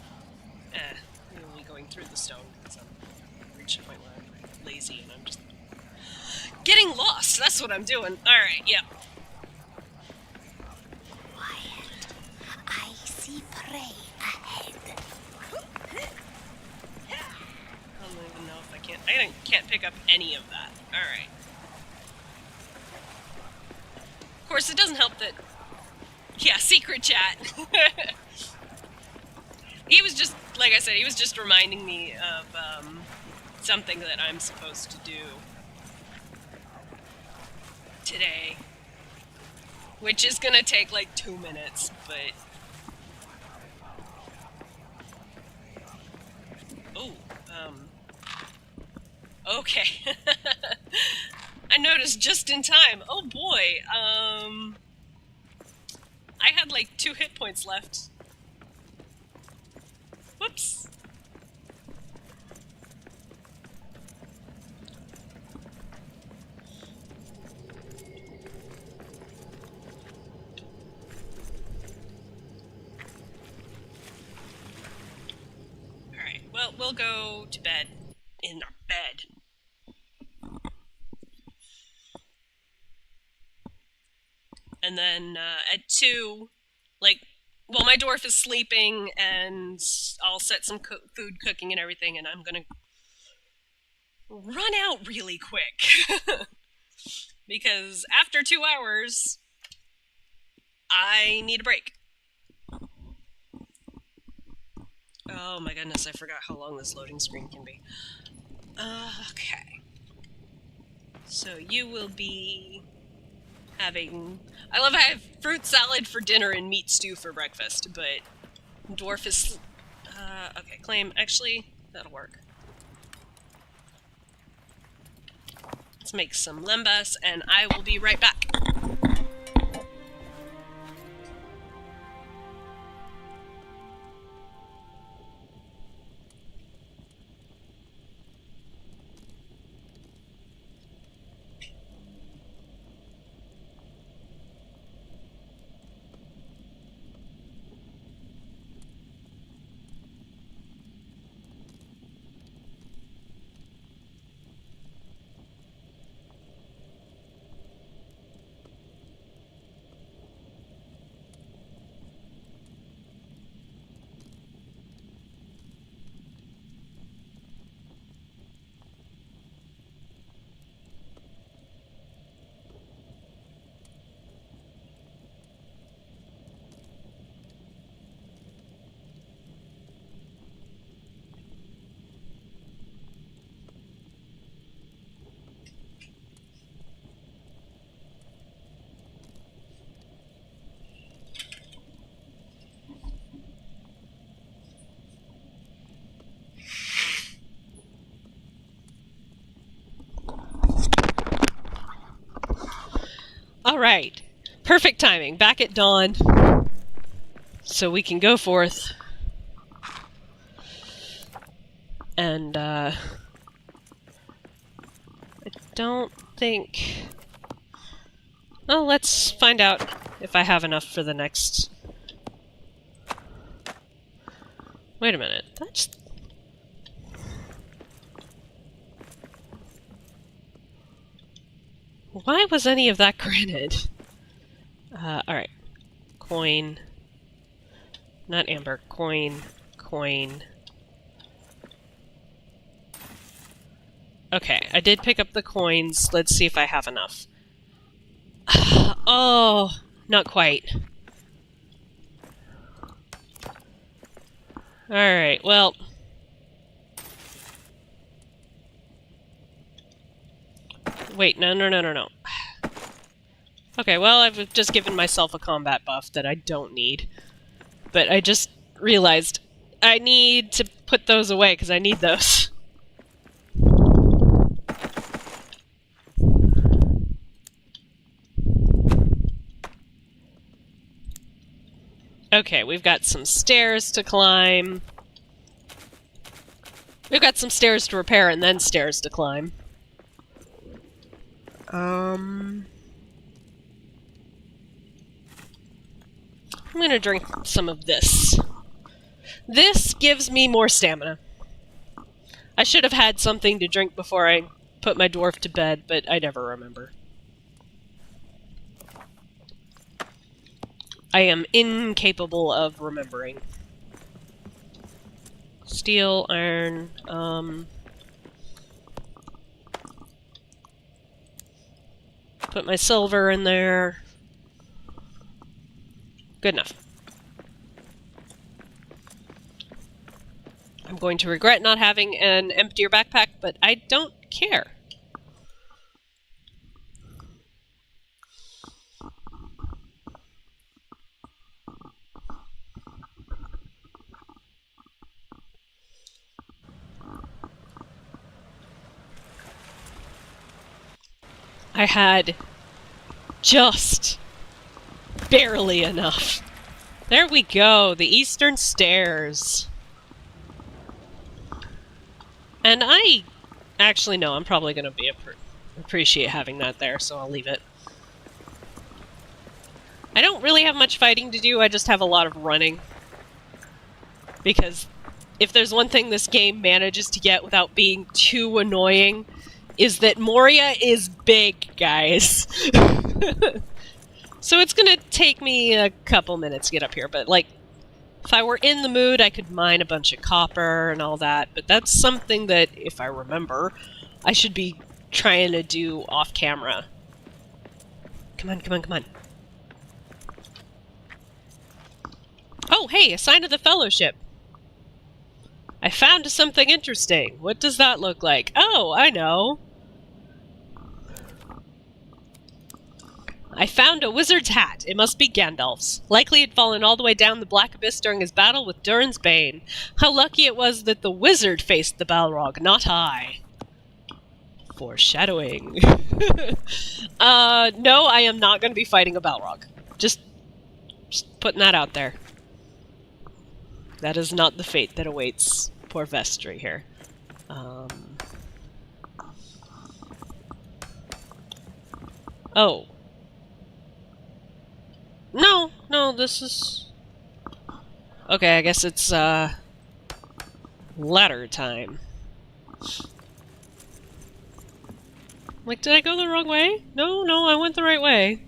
we will be going through the stone, because I've reached a point where I'm lazy and I'm just... getting lost! That's what I'm doing! Alright, yep. Quiet. I see prey ahead. I don't even know if I can't... I can't pick up any of that. Alright. Of course, it doesn't help that... Yeah, secret chat! He was just, like I said, he was just reminding me of something that I'm supposed to do today. Which is gonna take like 2 minutes, but... Oh, okay. I noticed just in time. Oh boy, I had like 2 hit points left. Whoops. Alright, well, we'll go to bed. In our bed. And then at 2, like, well, my dwarf is sleeping, and I'll set some food cooking and everything, and I'm gonna run out really quick. Because after 2 hours, I need a break. Oh my goodness, I forgot how long this loading screen can be. Okay. So you will be having... I love I have fruit salad for dinner and meat stew for breakfast, but dwarf is... okay, claim. Actually, that'll work. Let's make some lembas, and I will be right back. Alright. Perfect timing. Back at dawn. So we can go forth. And, I don't think... Well, let's find out if I have enough for the next... Wait a minute. That's... Why was any of that granted? Alright. coin. Not amber. Coin. Coin. Okay, I did pick up the coins. Let's see if I have enough. Oh, not quite. Alright, well... Wait, no. Okay, well, I've just given myself a combat buff that I don't need. But I just realized I need to put those away, because I need those. Okay, we've got some stairs to climb. We've got some stairs to repair and then stairs to climb. I'm gonna drink some of this. This gives me more stamina. I should have had something to drink before I put my dwarf to bed, but I never remember. I am incapable of remembering. Steel, iron, put my silver in there. Good enough. I'm going to regret not having an emptier backpack, but I don't care. I had just barely enough. There we go, the eastern stairs. And actually, no, I'm probably going to appreciate having that there, so I'll leave it. I don't really have much fighting to do, I just have a lot of running. Because if there's one thing this game manages to get without being too annoying, is that Moria is big, guys. So it's gonna take me a couple minutes to get up here, but like, if I were in the mood, I could mine a bunch of copper and all that, but that's something that, if I remember, I should be trying to do off camera. Come on. Oh, hey, a sign of the Fellowship! I found something interesting. What does that look like? Oh, I know. I found a wizard's hat. It must be Gandalf's. Likely he'd fallen all the way down the Black Abyss during his battle with Durin's Bane. How lucky it was that the wizard faced the Balrog, not I. Foreshadowing. No, I am not going to be fighting a Balrog. Just putting that out there. That is not the fate that awaits poor Vestry here. Oh. No, this is... Okay, I guess it's, ladder time. Like, did I go the wrong way? No, I went the right way.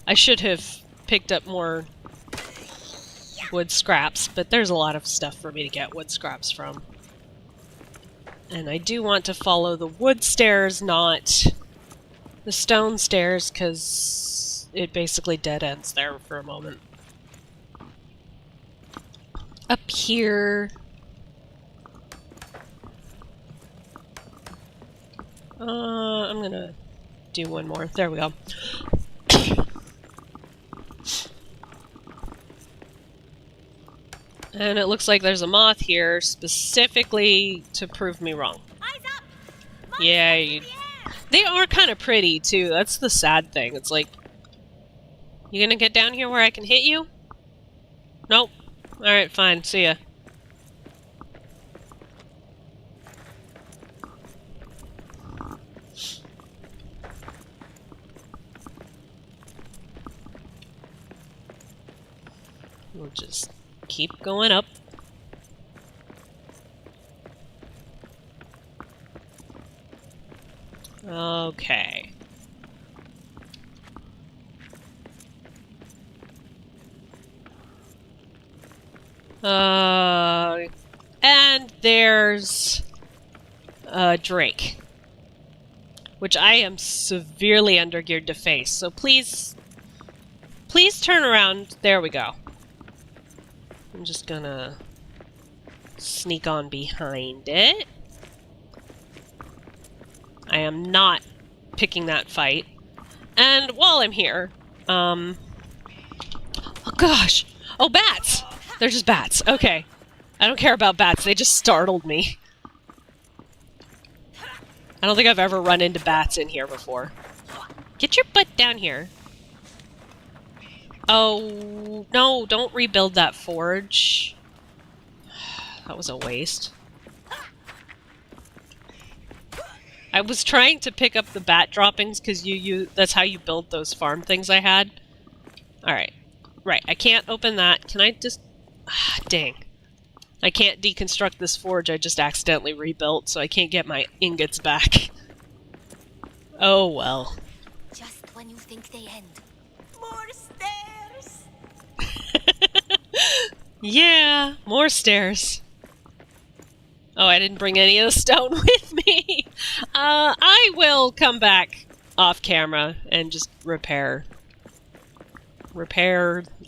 I should have picked up more wood scraps, but there's a lot of stuff for me to get wood scraps from. And I do want to follow the wood stairs, not the stone stairs, because it basically dead ends there for a moment. Up here... I'm gonna do one more. There we go. And it looks like there's a moth here specifically to prove me wrong. Eyes up! Yeah, they are kind of pretty too. That's the sad thing. It's like, you gonna get down here where I can hit you? Nope. Alright, fine. See ya. We'll just keep going up. Okay. And there's Drake, which I am severely undergeared to face. So please turn around. There we go. I'm just gonna sneak on behind it. I am not picking that fight. And while I'm here, oh gosh! Oh, bats! They're just bats. Okay. I don't care about bats, they just startled me. I don't think I've ever run into bats in here before. Get your butt down here. Oh, no, don't rebuild that forge. That was a waste. I was trying to pick up the bat droppings because that's how you build those farm things I had. Alright. Right, I can't open that. Can I just... dang. I can't deconstruct this forge I just accidentally rebuilt, so I can't get my ingots back. Oh well. Just when you think they end. More stairs! Yeah, more stairs. Oh, I didn't bring any of the stone with me. I will come back off camera and just repair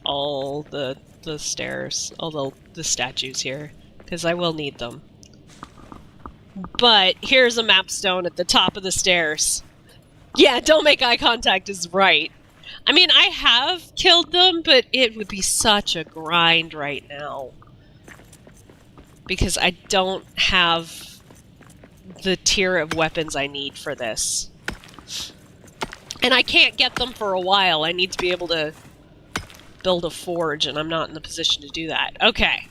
all the stairs, all the statues here, because I will need them. But here's a map stone at the top of the stairs. Yeah, don't make eye contact is right. I mean, I have killed them, but it would be such a grind right now. Because I don't have the tier of weapons I need for this. And I can't get them for a while. I need to be able to build a forge, and I'm not in the position to do that. Okay.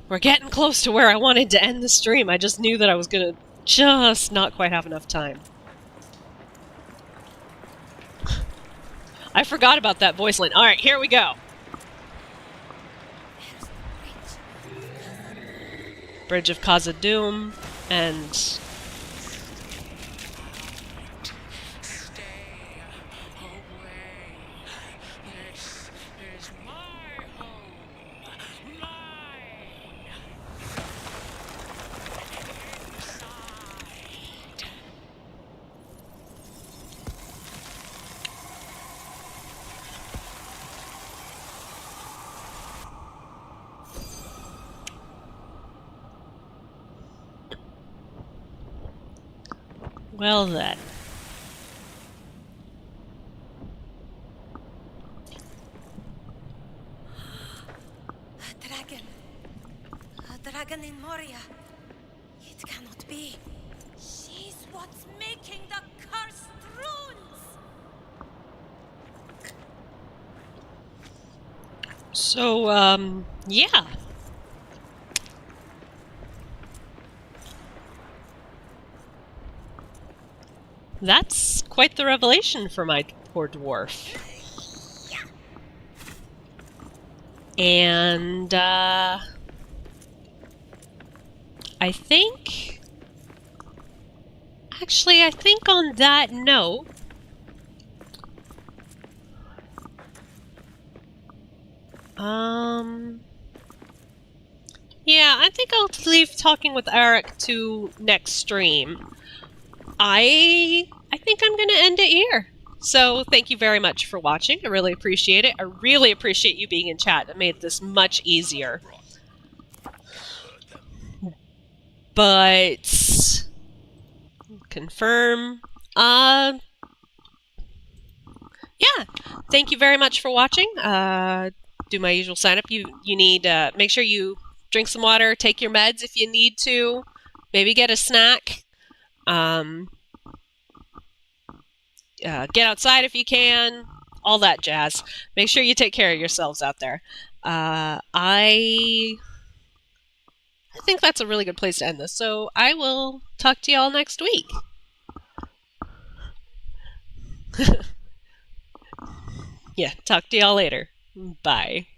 We're getting close to where I wanted to end the stream. I just knew that I was gonna just not quite have enough time. I forgot about that voice line. Alright, here we go. Bridge of Khazad-dûm, and... Stay away. This is my home. Mine. Inside. Well then. A dragon. A dragon in Moria. It cannot be. She's what's making the cursed runes. So, yeah. That's quite the revelation for my poor dwarf. And, I think... Actually, I think on that note... Yeah, I think I'll leave talking with Eric to next stream. I think I'm gonna end it here. So thank you very much for watching. I really appreciate it. I really appreciate you being in chat. It made this much easier. But confirm. Yeah. Thank you very much for watching. Do my usual sign up. You need make sure you drink some water, take your meds if you need to, maybe get a snack. Get outside if you can, all that jazz. Make sure you take care of yourselves out there. I think that's a really good place to end this, so I will talk to y'all next week. Yeah, talk to y'all later. Bye.